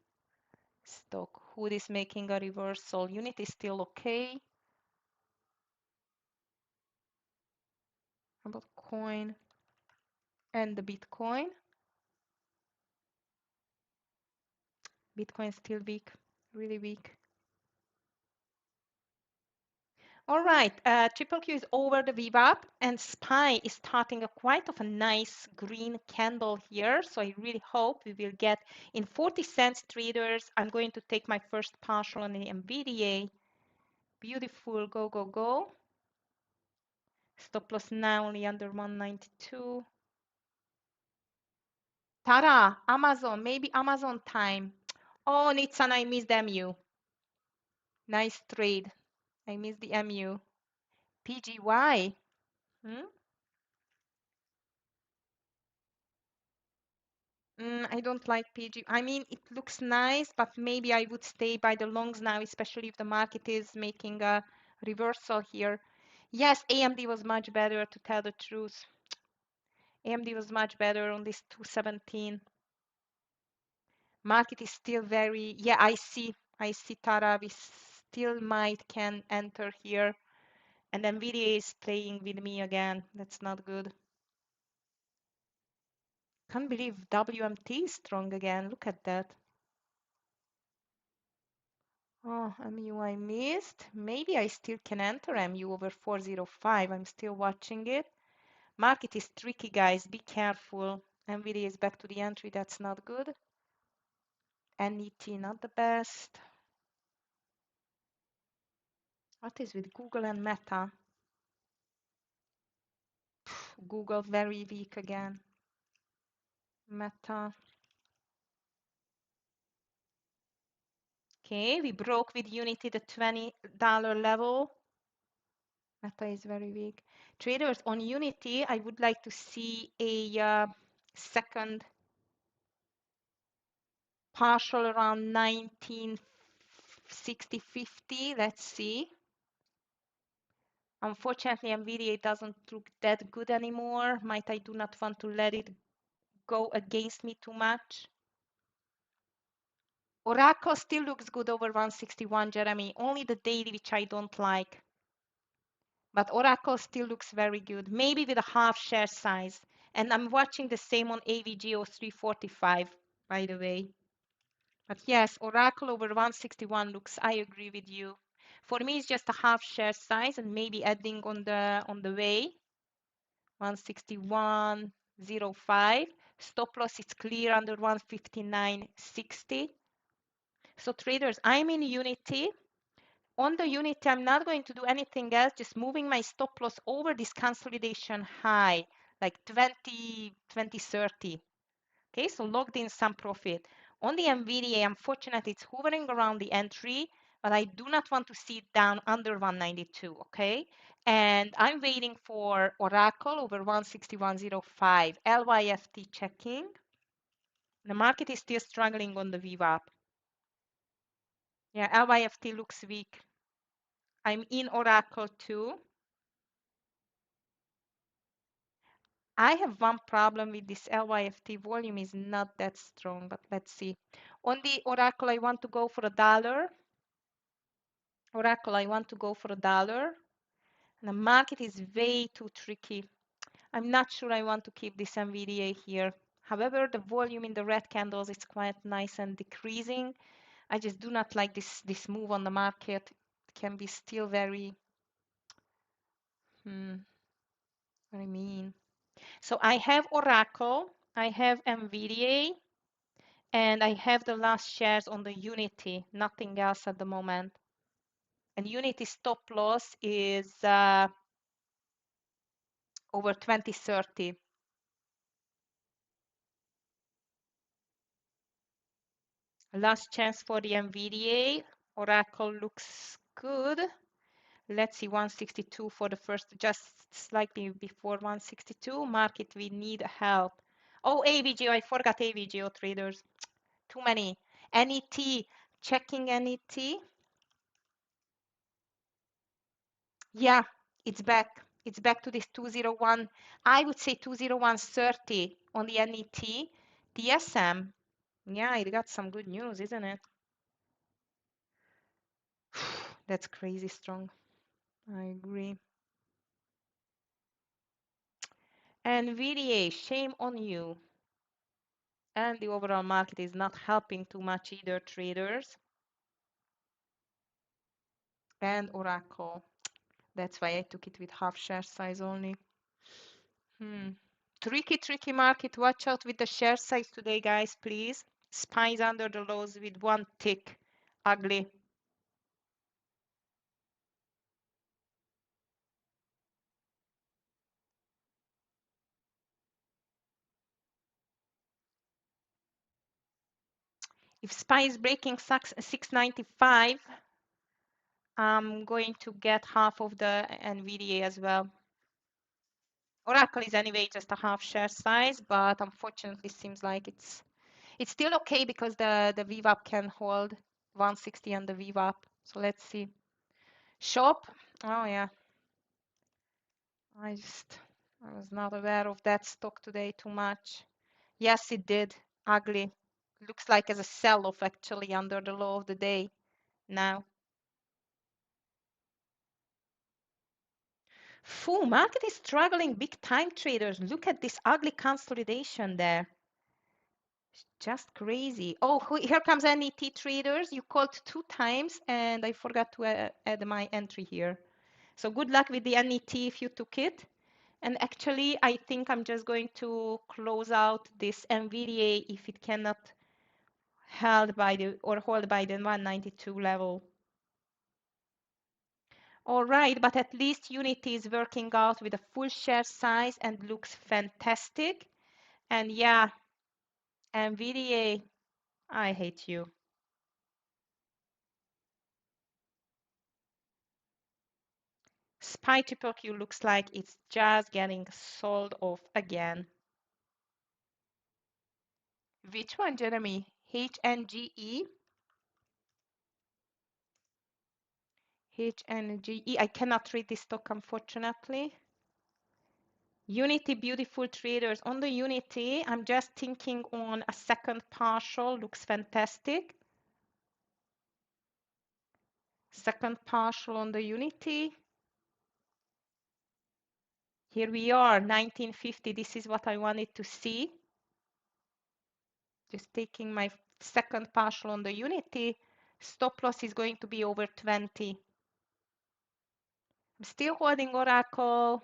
A: Stock. Hood is making a reversal. Unit is still okay. How about coin and the Bitcoin? Bitcoin still weak, really weak. All right, triple Q is over the VWAP, and SPY is starting a quite of a nice green candle here. So I really hope we will get in 40 cents traders. I'm going to take my first partial on the NVIDIA. Beautiful, go, go, go. Stop loss now only under 192. Tara, Amazon, maybe Amazon time. Oh, Nitsan, I missed MU. Nice trade. I missed the MU. PGY. Hmm? I don't like PG. I mean, it looks nice, but maybe I would stay by the longs now, especially if the market is making a reversal here. Yes, AMD was much better, to tell the truth. AMD was much better on this 217. Market is still very, yeah, I see Tara, we still might can enter here. And NVIDIA is playing with me again. That's not good. Can't believe WMT is strong again. Look at that. Oh, MU I missed. Maybe I still can enter MU over 405. I'm still watching it. Market is tricky, guys. Be careful. NVIDIA is back to the entry. That's not good. NET, not the best. What is with Google and Meta? Google very weak again. Meta. Okay, we broke with Unity the $20 level. Meta is very weak. Traders on Unity, I would like to see a second partial around 1960-50. Let's see. Unfortunately, NVIDIA doesn't look that good anymore. Might I do not want to let it go against me too much. Oracle still looks good over 161, Jeremy. Only the daily, which I don't like. But Oracle still looks very good, maybe with a half share size. And I'm watching the same on AVGO 345, by the way. But yes, Oracle over 161 looks, I agree with you. For me, it's just a half share size and maybe adding on the way. 161.05. Stop loss is clear under 159.60. So traders, I'm in Unity. On the Unity, I'm not going to do anything else, just moving my stop loss over this consolidation high, like 20, 30. Okay, so logged in some profit. On the NVDA, unfortunately, it's hovering around the entry, but I do not want to see it down under 192, okay? And I'm waiting for Oracle over 161.05, LYFT checking. The market is still struggling on the VWAP. Yeah, LYFT looks weak. I'm in Oracle too. I have one problem with this LYFT volume is not that strong, but let's see. On the Oracle, I want to go for $1. Oracle, I want to go for $1. And the market is way too tricky. I'm not sure I want to keep this NVDA here. However, the volume in the red candles is quite nice and decreasing. I just do not like this move on the market. It can be still very, very mean. So I have Oracle, I have NVDA, and I have the last shares on the Unity, nothing else at the moment. And Unity stop loss is over 2030. Last chance for the NVDA. Oracle looks good. Let's see, 162 for the first, just slightly before 162. Market, we need help. Oh, AVGO, I forgot AVGO traders. Too many. NET, checking NET. Yeah, it's back. It's back to this 201. I would say 201.30 on the NET. TSM. Yeah, it got some good news, isn't it? That's crazy strong. I agree. And VDA, shame on you. And the overall market is not helping too much either, traders. And Oracle. That's why I took it with half share size only. Tricky market. Watch out with the share size today, guys, please. Spies under the lows with one tick. Ugly. If SPY is breaking 695, I'm going to get half of the NVDA as well. Oracle is anyway just a half share size, but unfortunately seems like it's It's still okay because the VWAP can hold 160 on the VWAP. So let's see. Shop. Oh yeah, I was not aware of that stock today too much. Yes, it did. Ugly. Looks like as a sell-off actually under the low of the day now. Full market is struggling big time traders. Look at this ugly consolidation there. Just crazy. Oh, here comes NET traders. You called 2 times and I forgot to add my entry here. So good luck with the NET if you took it. And actually, I think I'm just going to close out this NVDA if it cannot hold by the 192 level. All right, but at least Unity is working out with a full share size and looks fantastic. And yeah, NVDA, I hate you. SPY triple Q looks like it's just getting sold off again. Which one, Jeremy? HNGE? HNGE. I cannot read this stock, unfortunately. Unity, beautiful traders. On the Unity, I'm just thinking on a second partial. Looks fantastic. Second partial on the Unity. Here we are, 1950. This is what I wanted to see. Just taking my second partial on the Unity. Stop loss is going to be over 20. I'm still holding Oracle,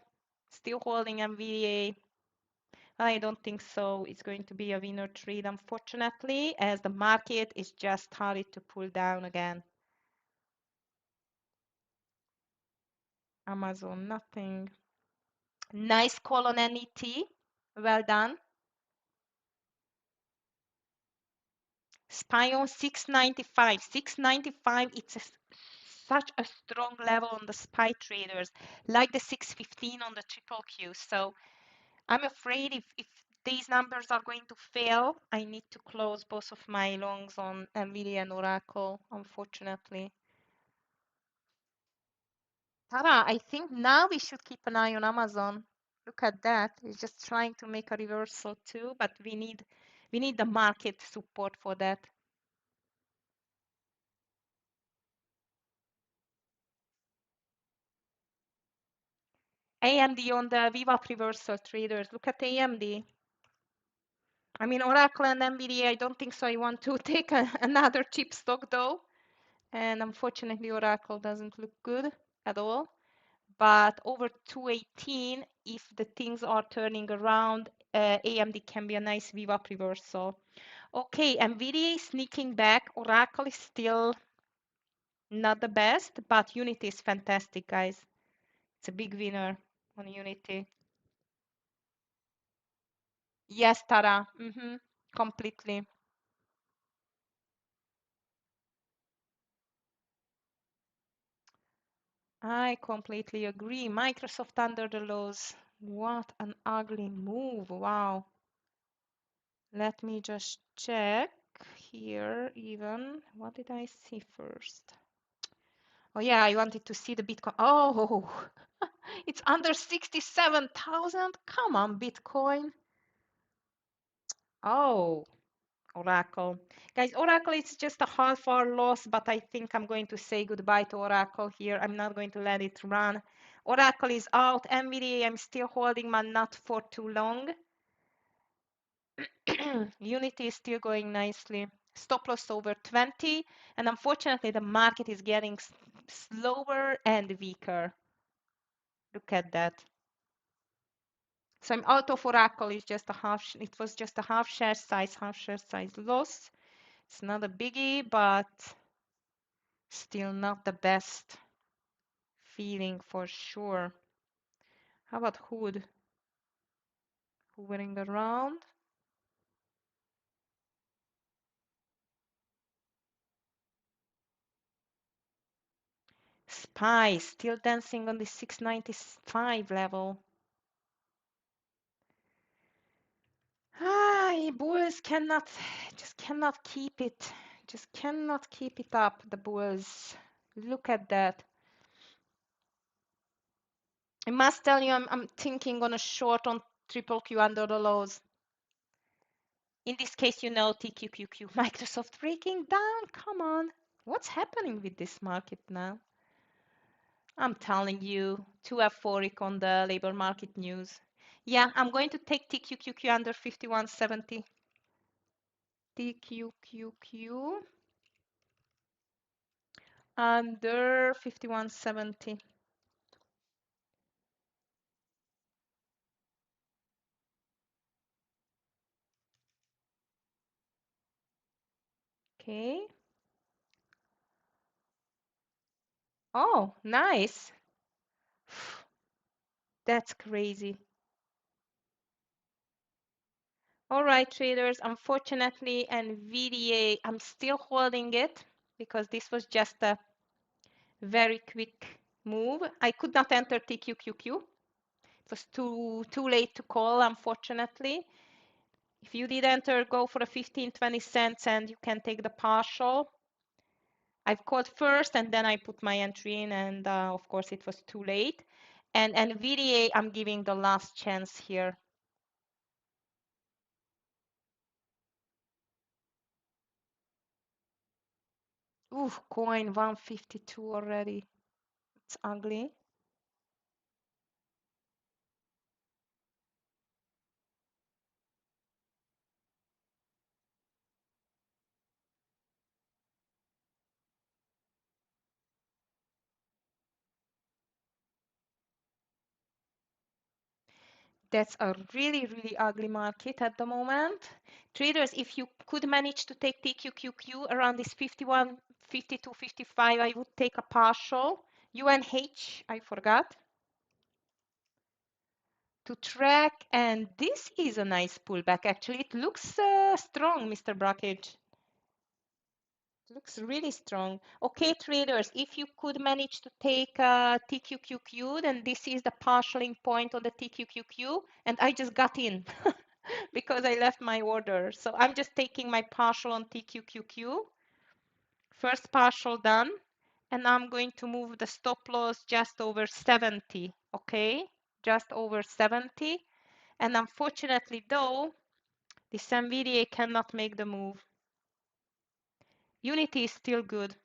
A: still holding NVDA. I don't think so. It's going to be a winner trade, unfortunately, as the market is just started to pull down again. Amazon, nothing. Nice call on NET. Well done. SPY on 695. 695, it's such a strong level on the SPY traders, like the 615 on the triple Q. So I'm afraid if these numbers are going to fail, I need to close both of my longs on NVIDIA and Oracle, unfortunately. Tara, I think now we should keep an eye on Amazon. Look at that. It's just trying to make a reversal too, but we need the market support for that. AMD on the VWAP reversal traders. Look at AMD. I mean, Oracle and NVIDIA, I don't think so. I want to take another cheap stock though. And unfortunately, Oracle doesn't look good at all. But over 218, if the things are turning around, AMD can be a nice VWAP reversal. Okay, NVIDIA is sneaking back. Oracle is still not the best, but Unity is fantastic, guys. It's a big winner on Unity. Yes, Tara. Completely. I completely agree. Microsoft under the lows. What an ugly move. Wow. Let me just check here even. What did I see first? Oh yeah, I wanted to see the Bitcoin. Oh, it's under 67,000. Come on, Bitcoin. Oh, Oracle. Guys, Oracle is just a half hour loss, but I think I'm going to say goodbye to Oracle here. I'm not going to let it run. Oracle is out. NVIDIA, I'm still holding my nut for too long. Unity is still going nicely. Stop loss over 20. And unfortunately, the market is getting slower and weaker. Look at that. So I'm out of Oracle. It's just a half. It was just a half share size loss. It's not a biggie, but still not the best feeling for sure. How about Hood? Hovering around. SPY still dancing on the 695 level. bulls cannot, just cannot keep it, just cannot keep it up, the bulls. Look at that. I must tell you, I'm thinking on a short on triple Q under the lows. In this case, you know, TQQQ, Microsoft breaking down. Come on. What's happening with this market now? I'm telling you, too euphoric on the labor market news. Yeah, I'm going to take TQQQ under 51.70. TQQQ under 51.70. Okay. Oh, nice. That's crazy. All right, traders, unfortunately, NVDA, I'm still holding it because this was just a very quick move. I could not enter TQQQ. It was too late to call, unfortunately. If you did enter, go for a 15, 20 cents and you can take the partial. I've called first and then I put my entry in, and of course it was too late. And NVDA, I'm giving the last chance here. Ooh, coin 152 already. It's ugly. That's a really, really ugly market at the moment. Traders, if you could manage to take TQQQ around this 51, 52, 55, I would take a partial. UNH, I forgot to track, and this is a nice pullback. Actually, it looks strong, Mr. Brackage. Looks really strong. Okay, traders, if you could manage to take TQQQ, then this is the partialing point on the TQQQ, and I just got in because I left my order. So I'm just taking my partial on TQQQ. First partial done, and I'm going to move the stop loss just over 70, okay? Just over 70. And unfortunately, though, this NVDA cannot make the move. Unity is still good.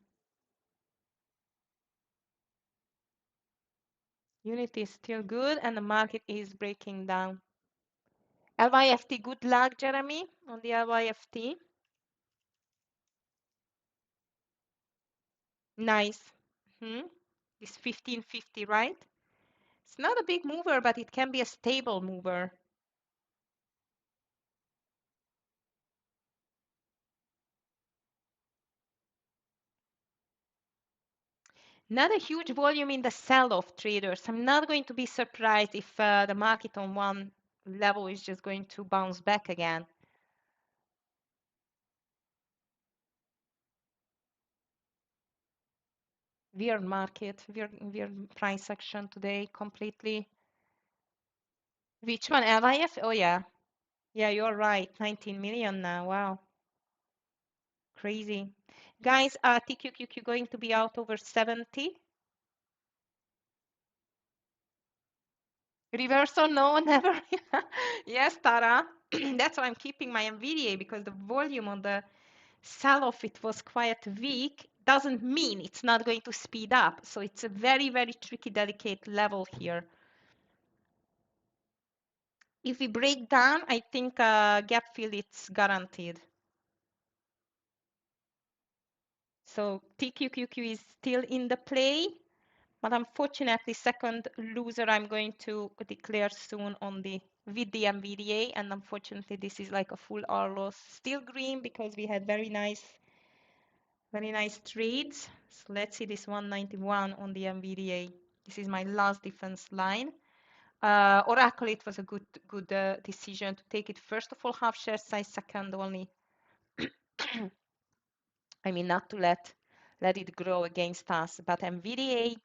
A: Unity is still good, and the market is breaking down. LYFT, good luck, Jeremy, on the LYFT. Nice. This 1550, right? It's not a big mover, but it can be a stable mover. Not a huge volume in the sell-off, traders. I'm not going to be surprised if the market on one level is just going to bounce back again. Weird market, weird price action today, completely. Which one? LIF? Oh, yeah. Yeah, you're right. 19 million now. Wow. Crazy. Guys, TQQQ going to be out over 70. Reversal? No, never. Yes, Tara. That's why I'm keeping my NVDA, because the volume on the sell-off, it was quite weak. Doesn't mean it's not going to speed up. So it's a very, very tricky, delicate level here. If we break down, I think gap fill, it's guaranteed. So TQQQ is still in the play. But unfortunately, second loser I'm going to declare soon on the with the NVDA, and unfortunately this is like a full R loss. Still green because we had very nice trades. So let's see this 191 on the NVDA. This is my last defense line. Oracle, it was a good decision to take it first of all half share size, second only. I mean, not to let it grow against us, but NVDA.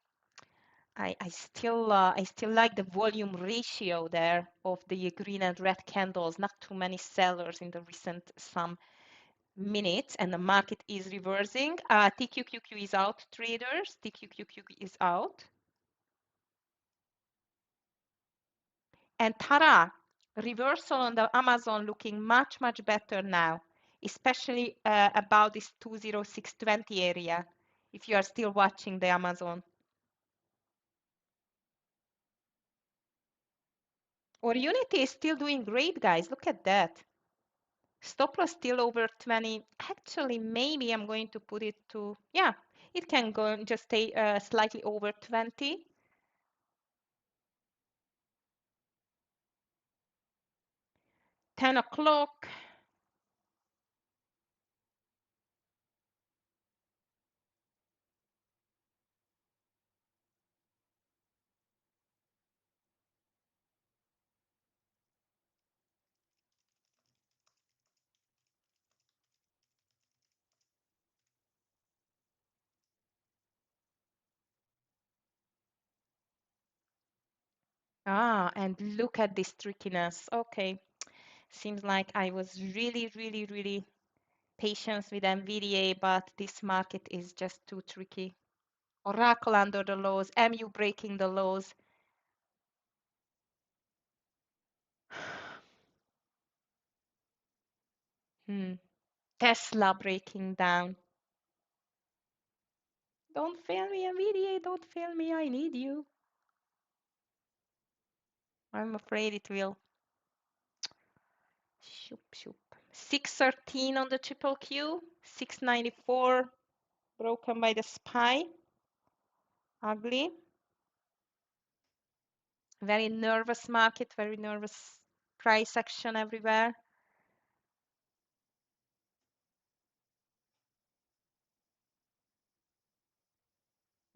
A: I still like the volume ratio there of the green and red candles. Not too many sellers in the recent some minutes, and the market is reversing. TQQQ is out, traders. TQQQ is out. And Tara, reversal on the Amazon looking much, much better now, especially about this 20620 area, if you are still watching the Amazon. Or Unity is still doing great, guys. Look at that. Stop loss still over 20. Actually, maybe I'm going to put it to, yeah, it can go and just stay slightly over 20. 10 o'clock. And look at this trickiness. Okay, seems like I was really, really, really patient with NVDA, but this market is just too tricky. Oracle under the lows, MU breaking the lows. Tesla breaking down. Don't fail me, NVDA, don't fail me, I need you. I'm afraid it will. Shoop, shoop. 613 on the triple Q, 694 broken by the SPY. Ugly. Very nervous market, very nervous price action everywhere.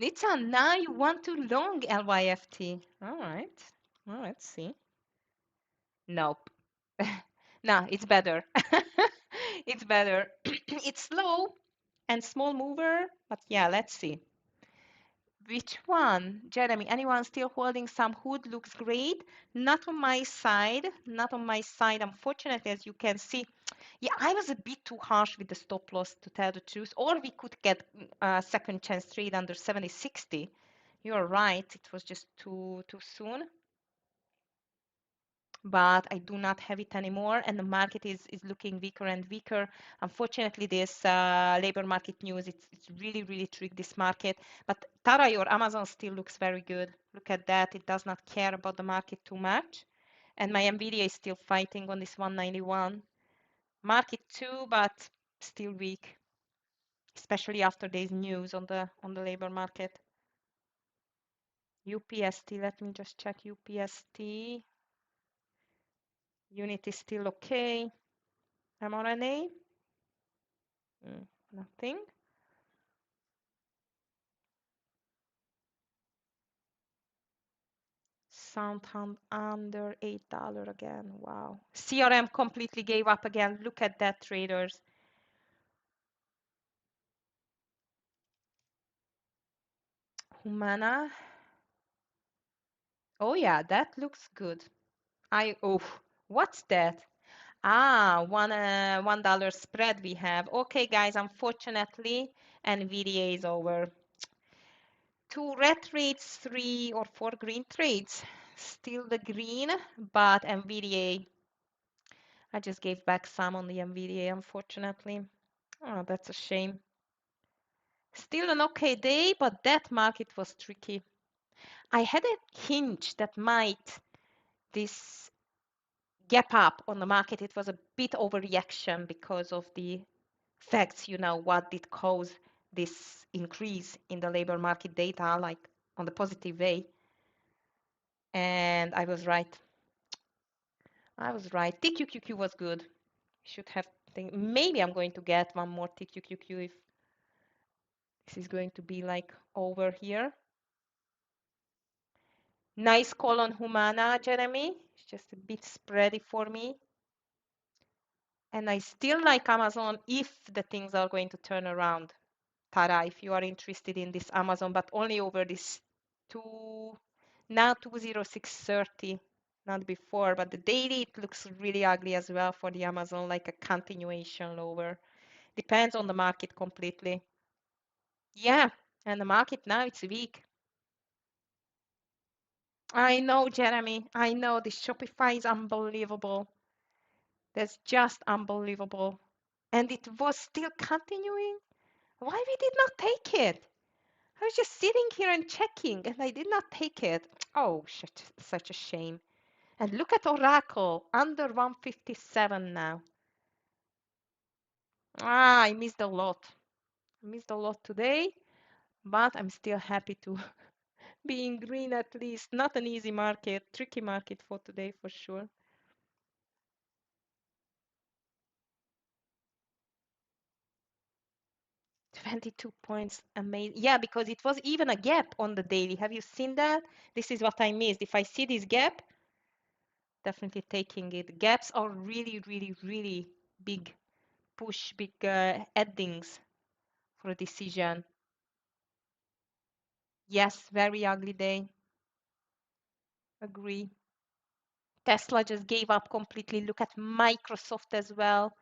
A: Nitsa, now you want to long LYFT. All right. Well, let's see. Nope. No, it's better. It's better. It's slow and small mover, but yeah, let's see. Which one? Jeremy, anyone still holding some hood? Looks great. Not on my side. Not on my side, unfortunately, as you can see. Yeah, I was a bit too harsh with the stop loss, to tell the truth. Or we could get a second chance trade under 70.60. You're right. It was just too soon. But I do not have it anymore, and the market is looking weaker and weaker. Unfortunately, this labor market news, it's really, really tricked this market. But Tara, your Amazon still looks very good. Look at that. It does not care about the market too much. And my NVIDIA is still fighting on this 191. Market too, but still weak, especially after this news on the labor market. UPST, let me just check UPST. Unit is still okay. mRNA, nothing. Soundhound under $8 again. Wow. CRM completely gave up again. Look at that, traders. Humana. Oh yeah, that looks good. Oh, what's that? $1 spread we have. Okay, guys, unfortunately, NVDA is over. 2 red trades, 3 or 4 green trades. Still the green, but NVDA. I just gave back some on the NVDA, unfortunately. Oh, that's a shame. Still an okay day, but that market was tricky. I had a hinge that might this gap up on the market. It was a bit overreaction because of the facts, what did cause this increase in the labor market data, like on the positive way. And I was right. I was right. TQQQ was good. Should have maybe I'm going to get one more TQQQ if this is going to be like over here. Nice call on Humana, Jeremy. It's just a bit spready for me. And I still like Amazon if the things are going to turn around. Tara, if you are interested in this Amazon, but only over this to now 20630, not before, but the daily it looks really ugly as well for the Amazon, like a continuation lower. Depends on the market completely. Yeah, and the market now it's weak. I know, Jeremy. I know the Shopify is unbelievable. That's just unbelievable. And it was still continuing. Why we did not take it? I was just sitting here and checking, and I did not take it. Oh, such a shame. And look at Oracle, under 157 now. Ah, I missed a lot. I missed a lot today, but I'm still happy to be in green at least. Not an easy market, tricky market for today for sure. 22 points, amazing. Yeah, because it was even a gap on the daily. Have you seen that? This is what I missed. If I see this gap, definitely taking it. Gaps are really, really, really big push, big headings for a decision. Yes, very ugly day. Agree. Tesla just gave up completely. Look at Microsoft as well.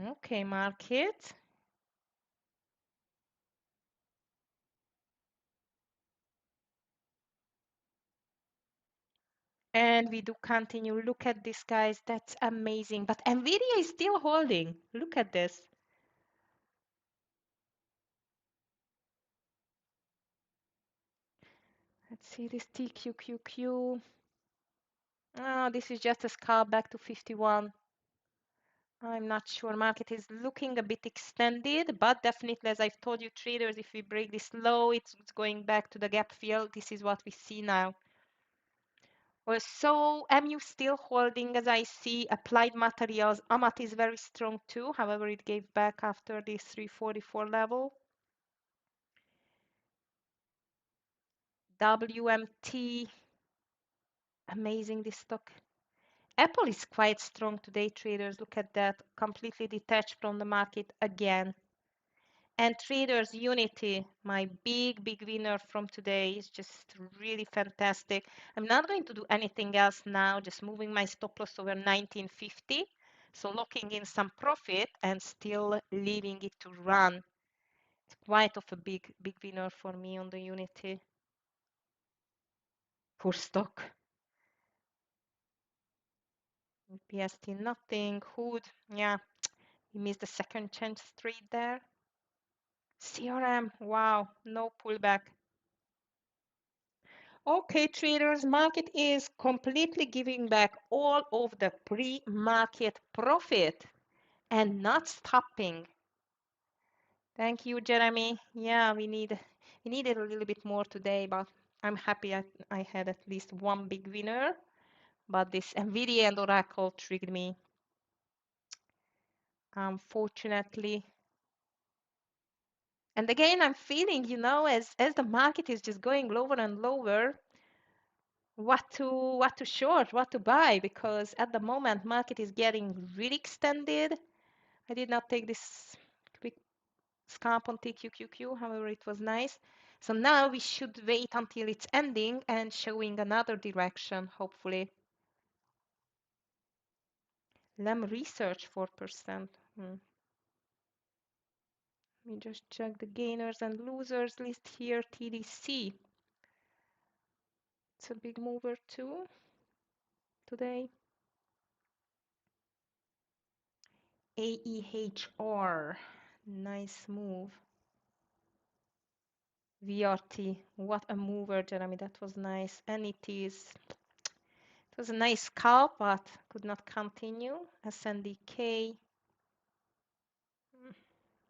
A: Okay, market. And we do continue. Look at this, guys. That's amazing. But Nvidia is still holding. Look at this. Let's see this TQQQ. Oh, this is just a scalp back to 51. I'm not sure. Market is looking a bit extended, but definitely, as I've told you, traders, if we break this low, it's going back to the gap fill. This is what we see now. So MU still holding as I see. Applied Materials, AMAT is very strong too. However, it gave back after this 344 level. WMT, amazing this stock. Apple is quite strong today, traders. Look at that, completely detached from the market again. And traders, Unity, my big winner from today, is just really fantastic. I'm not going to do anything else now, just moving my stop loss over 1950. So locking in some profit and still leaving it to run. It's quite of a big winner for me on the Unity for stock. PST nothing. Hood, yeah, we missed the second chance trade there. CRM, wow, no pullback. Okay, traders, market is completely giving back all of the pre-market profit and not stopping. Thank you, Jeremy. Yeah, we needed a little bit more today, but I'm happy I had at least one big winner. But this Nvidia and Oracle tricked me, unfortunately. And again, I'm feeling, as the market is just going lower and lower, what to short, what to buy, because at the moment market is getting really extended. I did not take this quick scalp on TQQQ, however, it was nice. So now we should wait until it's ending and showing another direction, hopefully. Lem Research 4%. Let me just check the gainers and losers list here. TDC. It's a big mover too today. AEHR. Nice move. VRT, what a mover, Jeremy. That was nice. And it was a nice scalp, but could not continue. SNDK,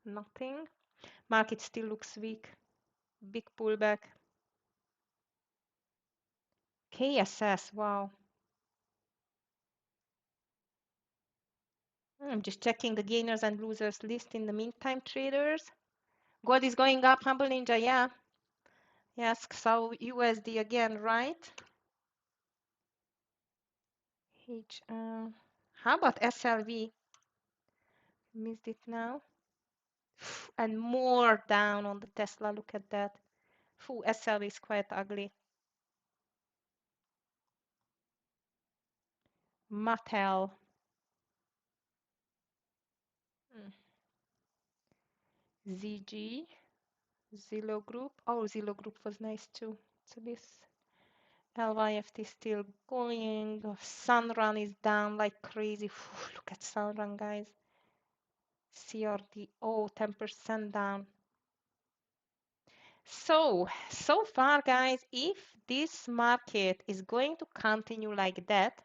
A: nothing. Market still looks weak. Big pullback. KSS, wow. I'm just checking the gainers and losers list in the meantime, traders. Gold is going up, Humble Ninja, yeah. Yes, so USD again, right? How about SLV? Missed it now. And more down on the Tesla, look at that. SLV is quite ugly. Mattel. ZG. Zillow Group. Oh, Zillow Group was nice too. So this LYFT still going. Sunrun is down like crazy. Look at Sunrun, guys. CRD, oh, 10% down. So far, guys, if this market is going to continue like that,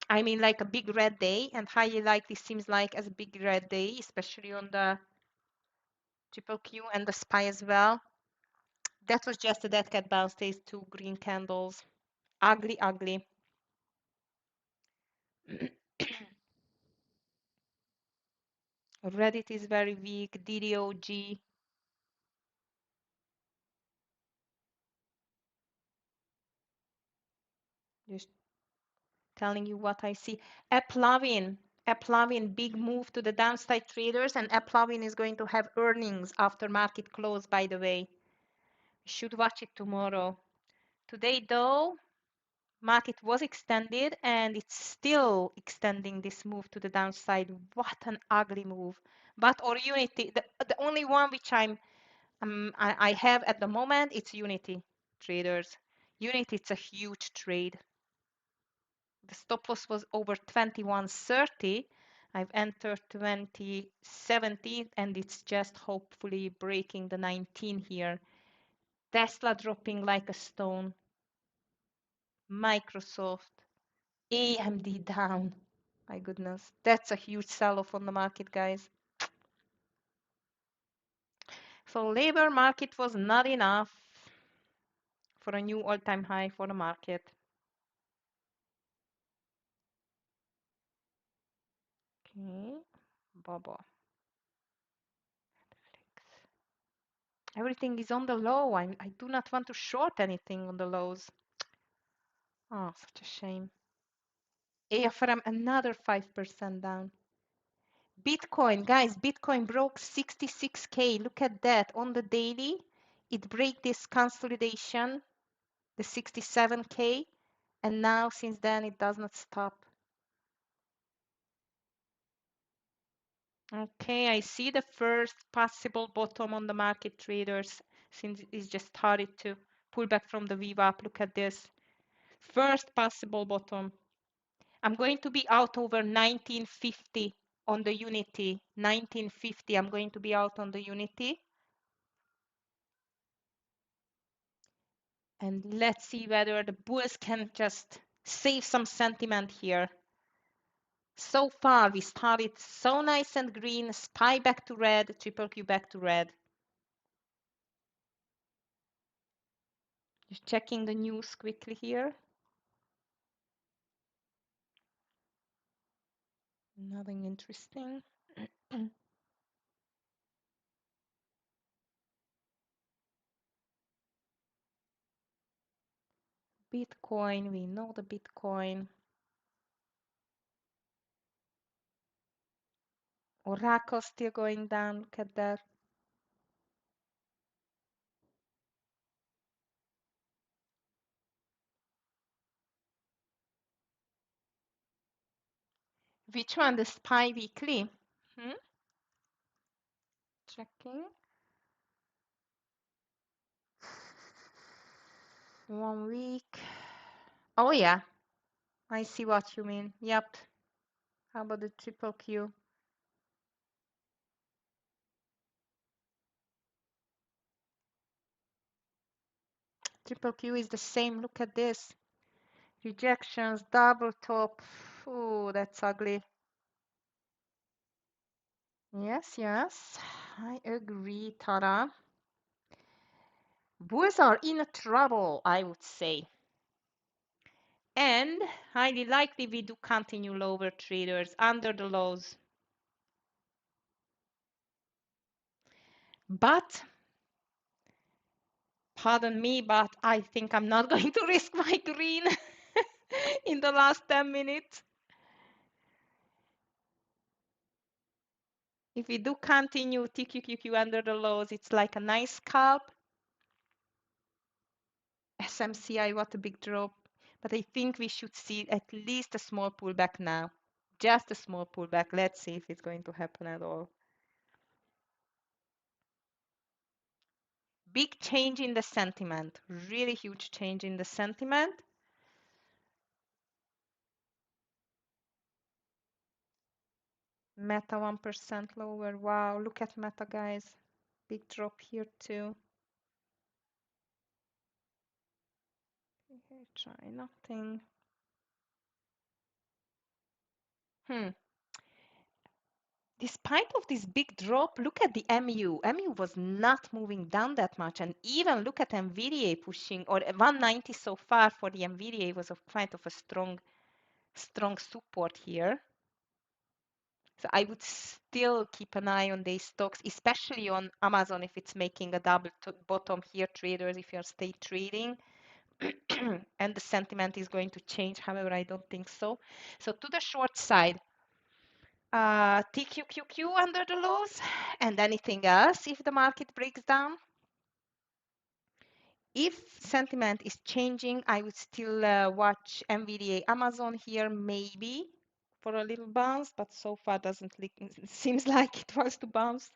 A: I mean, like a big red day, and highly likely seems like as a big red day, especially on the triple Q and the SPY as well. That was just a dead cat bounce days, two green candles. Ugly, ugly. Reddit is very weak. DDOG. Just telling you what I see. AppLovin, big move to the downside traders, and AppLovin is going to have earnings after market close, by the way. You should watch it tomorrow. Today, though, market was extended, and it's still extending this move to the downside. What an ugly move. But or Unity, the only one which I have at the moment, it's Unity traders. Unity, it's a huge trade. The stop loss was over 21.30. I've entered 20.70 and it's just hopefully breaking the 19 here. Tesla dropping like a stone. Microsoft, AMD down. My goodness, that's a huge sell-off on the market, guys. So labor market was not enough for a new all-time high for the market. Okay, Baba. Everything is on the low. I do not want to short anything on the lows. Oh, such a shame. AFRM another 5% down. Bitcoin, guys, Bitcoin broke 66K. Look at that on the daily. It break this consolidation, the 67K, and now since then it does not stop. Okay, I see the first possible bottom on the market traders since it's just started to pull back from the VWAP. Look at this. First possible bottom. I'm going to be out over 1950 on the Unity. 1950, I'm going to be out on the Unity. And let's see whether the bulls can just save some sentiment here. So far, we started so nice and green, SPY back to red, triple Q back to red. Just checking the news quickly here. Nothing interesting. Bitcoin, we know the Bitcoin. Oracle still going down, look at that. Which one? The SPY weekly? Checking. 1 week. Oh yeah, I see what you mean. Yep. How about the triple Q? Triple Q is the same. Look at this. Rejections, double top. Oh, that's ugly. Yes, yes, I agree, Tara. Bulls are in trouble, I would say. And highly likely we do continue lower traders under the lows. But, pardon me, but I think I'm not going to risk my green in the last 10 minutes. If we do continue TQQQ under the lows, it's like a nice scalp. SMCI, what a big drop. But I think we should see at least a small pullback now. Just a small pullback. Let's see if it's going to happen at all. Big change in the sentiment. Really huge change in the sentiment. Meta 1% lower. Wow, look at Meta, guys. Big drop here too. Okay, try nothing. Despite of this big drop, look at the MU. MU was not moving down that much, and even look at NVDA pushing, or 190 so far for the NVDA was quite of a strong support here. So I would still keep an eye on these stocks, especially on Amazon if it's making a double bottom here, traders, if you're stay trading. And the sentiment is going to change. However, I don't think so. So to the short side, TQQQ under the lows, and anything else if the market breaks down. If sentiment is changing, I would still watch NVDA Amazon here, maybe for a little bounce, but so far doesn't it seems like it was to bounce.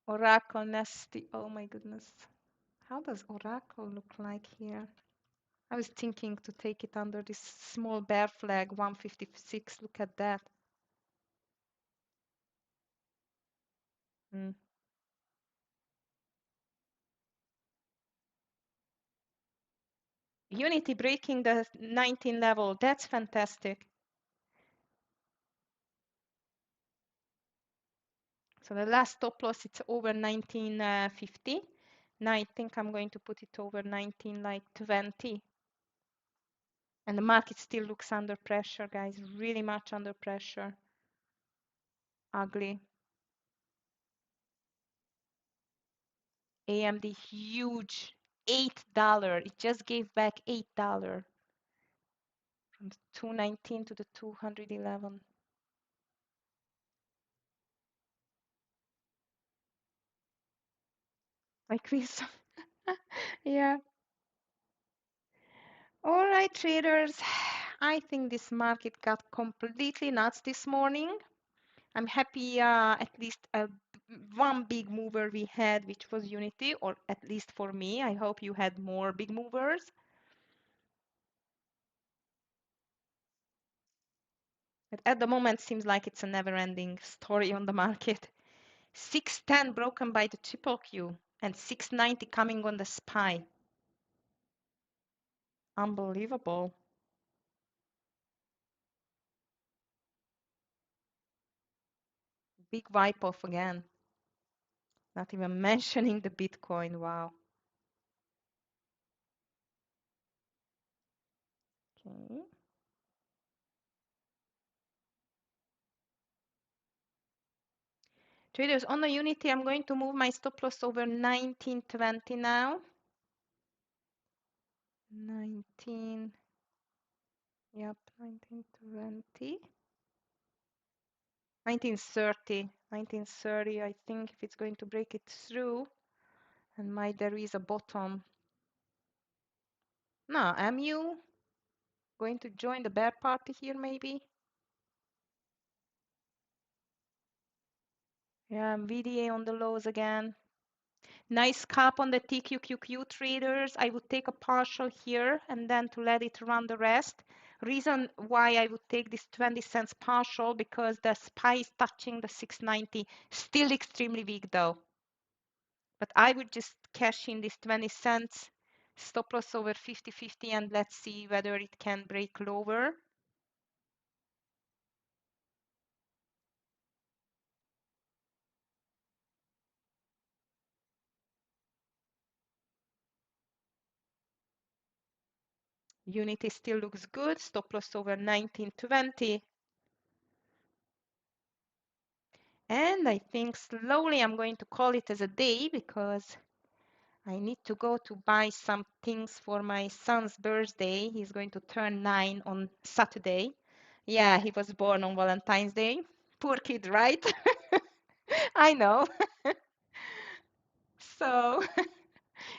A: Oracle Nesty, oh my goodness. How does Oracle look like here? I was thinking to take it under this small bear flag, 156. Look at that. Mm. Unity breaking the 19 level. That's fantastic. So the last stop loss, it's over 1950. Now I think I'm going to put it over 19 like 20. And the market still looks under pressure, guys. Really much under pressure. Ugly. AMD huge. $8. It just gave back $8 from the 219 to the 211. Like this. Yeah. All right, traders. I think this market got completely nuts this morning. I'm happy at least one big mover we had, which was Unity, or at least for me. I hope you had more big movers. But at the moment, seems like it's a never-ending story on the market. 610 broken by the triple Q and 690 coming on the SPY. Unbelievable. Big wipe off again. Not even mentioning the Bitcoin. Wow. Okay. Traders, on the Unity, I'm going to move my stop loss over 1920 now. 19, yep, 1920. 1930, I think if it's going to break it through, and there is a bottom. No, MU going to join the bear party here, maybe? Yeah, VDA on the lows again. Nice cap on the TQQQ traders. I would take a partial here and then to let it run the rest. Reason why I would take this 20 cents partial, because the SPY is touching the 690. Still extremely weak though. But I would just cash in this 20 cents, stop loss over 50-50, and let's see whether it can break lower. Unity still looks good, stop loss over 19.20. And I think slowly I'm going to call it as a day because I need to go to buy some things for my son's birthday. He's going to turn 9 on Saturday. Yeah, he was born on Valentine's Day. Poor kid, right? I know. So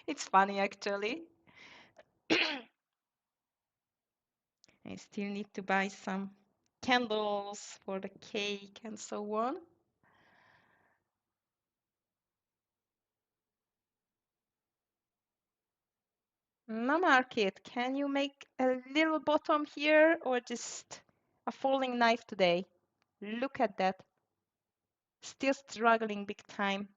A: it's funny actually. I still need to buy some candles for the cake and so on. No market, can you make a little bottom here or just a falling knife today? Look at that. Still struggling big time.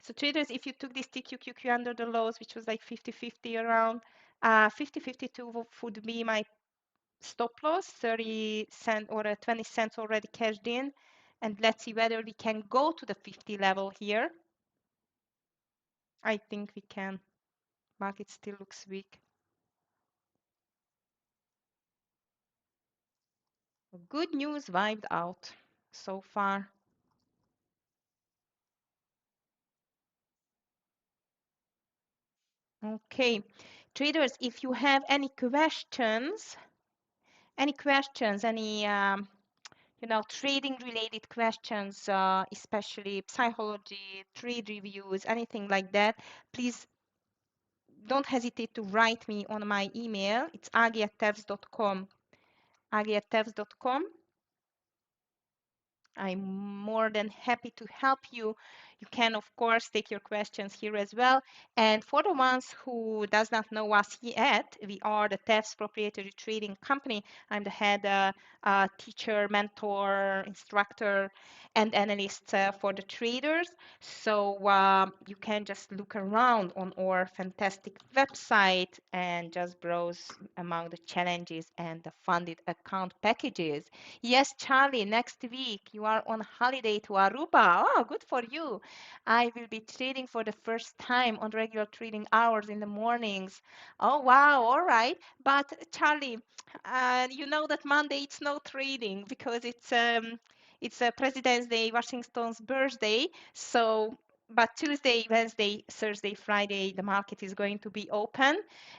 A: So traders, if you took this TQQQ under the lows, which was like 50-50 around, 50-52 would be my stop loss, 30 cent or 20 cents already cashed in. And let's see whether we can go to the 50 level here. I think we can. Market still looks weak. Good news wiped out so far. Okay, traders, if you have any questions, any trading related questions, especially psychology, trade reviews, anything like that, please don't hesitate to write me on my email. It's agi@tefs.com. agi@tefs.com. I'm more than happy to help you. You can, of course, take your questions here as well. And for the ones who does not know us yet, we are the TEFS Proprietary Trading Company. I'm the head teacher, mentor, instructor, and analyst for the traders. So you can just look around on our fantastic website and just browse among the challenges and the funded account packages. Yes, Charlie, next week you are on holiday to Aruba. Oh, good for you. I will be trading for the first time on regular trading hours in the mornings. Oh, wow. All right. But Charlie, you know that Monday it's no trading because it's a President's Day, Washington's birthday. So, but Tuesday, Wednesday, Thursday, Friday, the market is going to be open,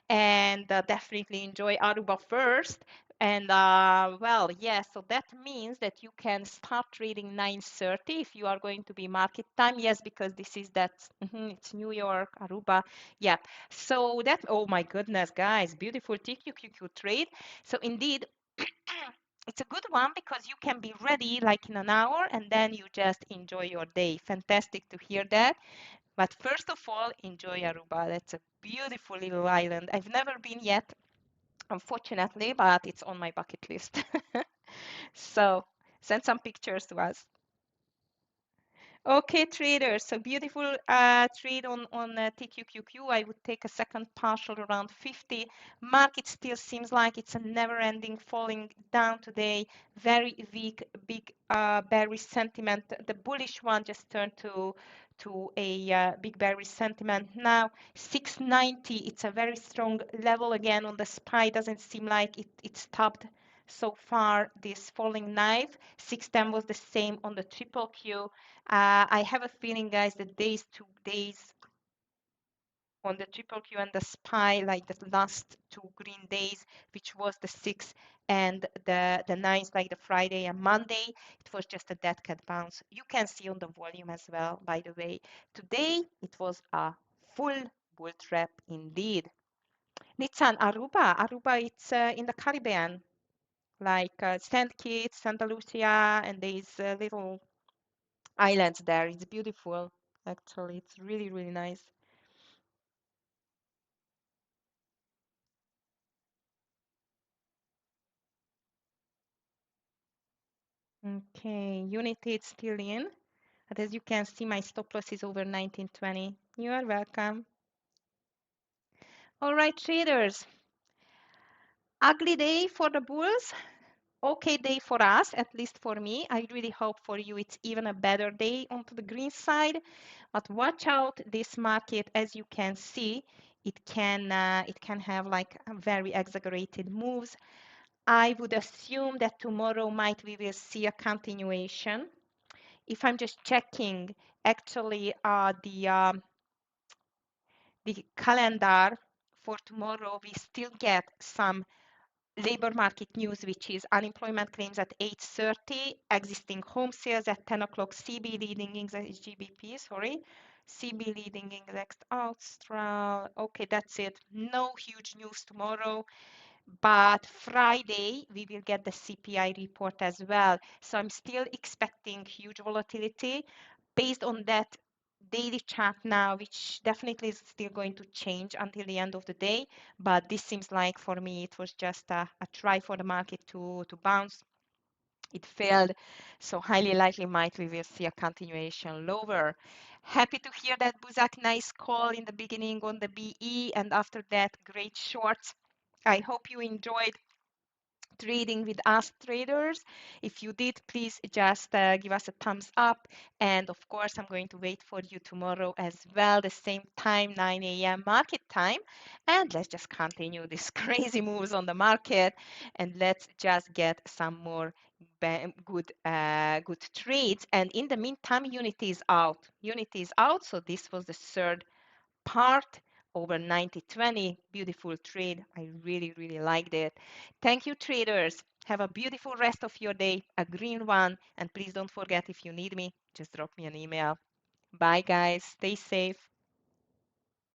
A: and definitely enjoy Aruba first. And well, yes, so that means that you can start trading 9:30 if you are going to be market time. Yes, because this is it's New York, Aruba. Yeah. So that, oh my goodness, guys, beautiful TQQQ trade. So indeed, it's a good one because you can be ready like in an hour and then you just enjoy your day. Fantastic to hear that. But first of all, enjoy Aruba. That's a beautiful little island. I've never been yet, unfortunately, but it's on my bucket list. So send some pictures to us. Okay, traders, so beautiful trade on TQQQ. I would take a second partial around 50. Market still seems like it's a never-ending falling down today. Very weak, big bearish sentiment. The bullish one just turned to a big bearish sentiment. Now 690, it's a very strong level again on the SPY. Doesn't seem like it stopped so far this falling knife. 610 was the same on the triple Q. I have a feeling, guys, that these 2 days on the triple Q and the SPY, like the last 2 green days, which was the 6th and the 9th, like the Friday and Monday, it was just a dead cat bounce. You can see on the volume as well, by the way. Today, it was a full bull trap indeed. Nitsan, Aruba. Aruba, it's in the Caribbean, like St. Kitts, Santa Lucia, and these little islands there. It's beautiful, actually. It's really, really nice. Okay, Unity is still in. But as you can see, my stop loss is over 1920. You are welcome. All right, traders. Ugly day for the bulls. Okay day for us, at least for me. I really hope for you it's even a better day onto the green side. But watch out, this market, as you can see, it can have like very exaggerated moves. I would assume that tomorrow might we will see a continuation. If I'm just checking, actually, the calendar for tomorrow, we still get some labor market news, which is unemployment claims at 8:30, existing home sales at 10 o'clock, CB leading index, GBP, sorry, CB leading index, Austral. Okay, that's it. No huge news tomorrow. But Friday, we will get the CPI report as well. So I'm still expecting huge volatility based on that daily chart now, which definitely is still going to change until the end of the day. But this seems like for me, it was just a try for the market to bounce. It failed, so highly likely might we will see a continuation lower. Happy to hear that, Buzak. Nice call in the beginning on the BE, and after that, great shorts. I hope you enjoyed trading with us traders. If you did, please just give us a thumbs up. And of course, I'm going to wait for you tomorrow as well, the same time, 9 a.m. market time. And let's just continue these crazy moves on the market, and let's just get some more good trades. And in the meantime, Unity is out. Unity is out. So this was the third part over 90-20. Beautiful trade. I really, really liked it. Thank you, traders. Have a beautiful rest of your day, a green one. And please don't forget, if you need me, just drop me an email. Bye, guys. Stay safe.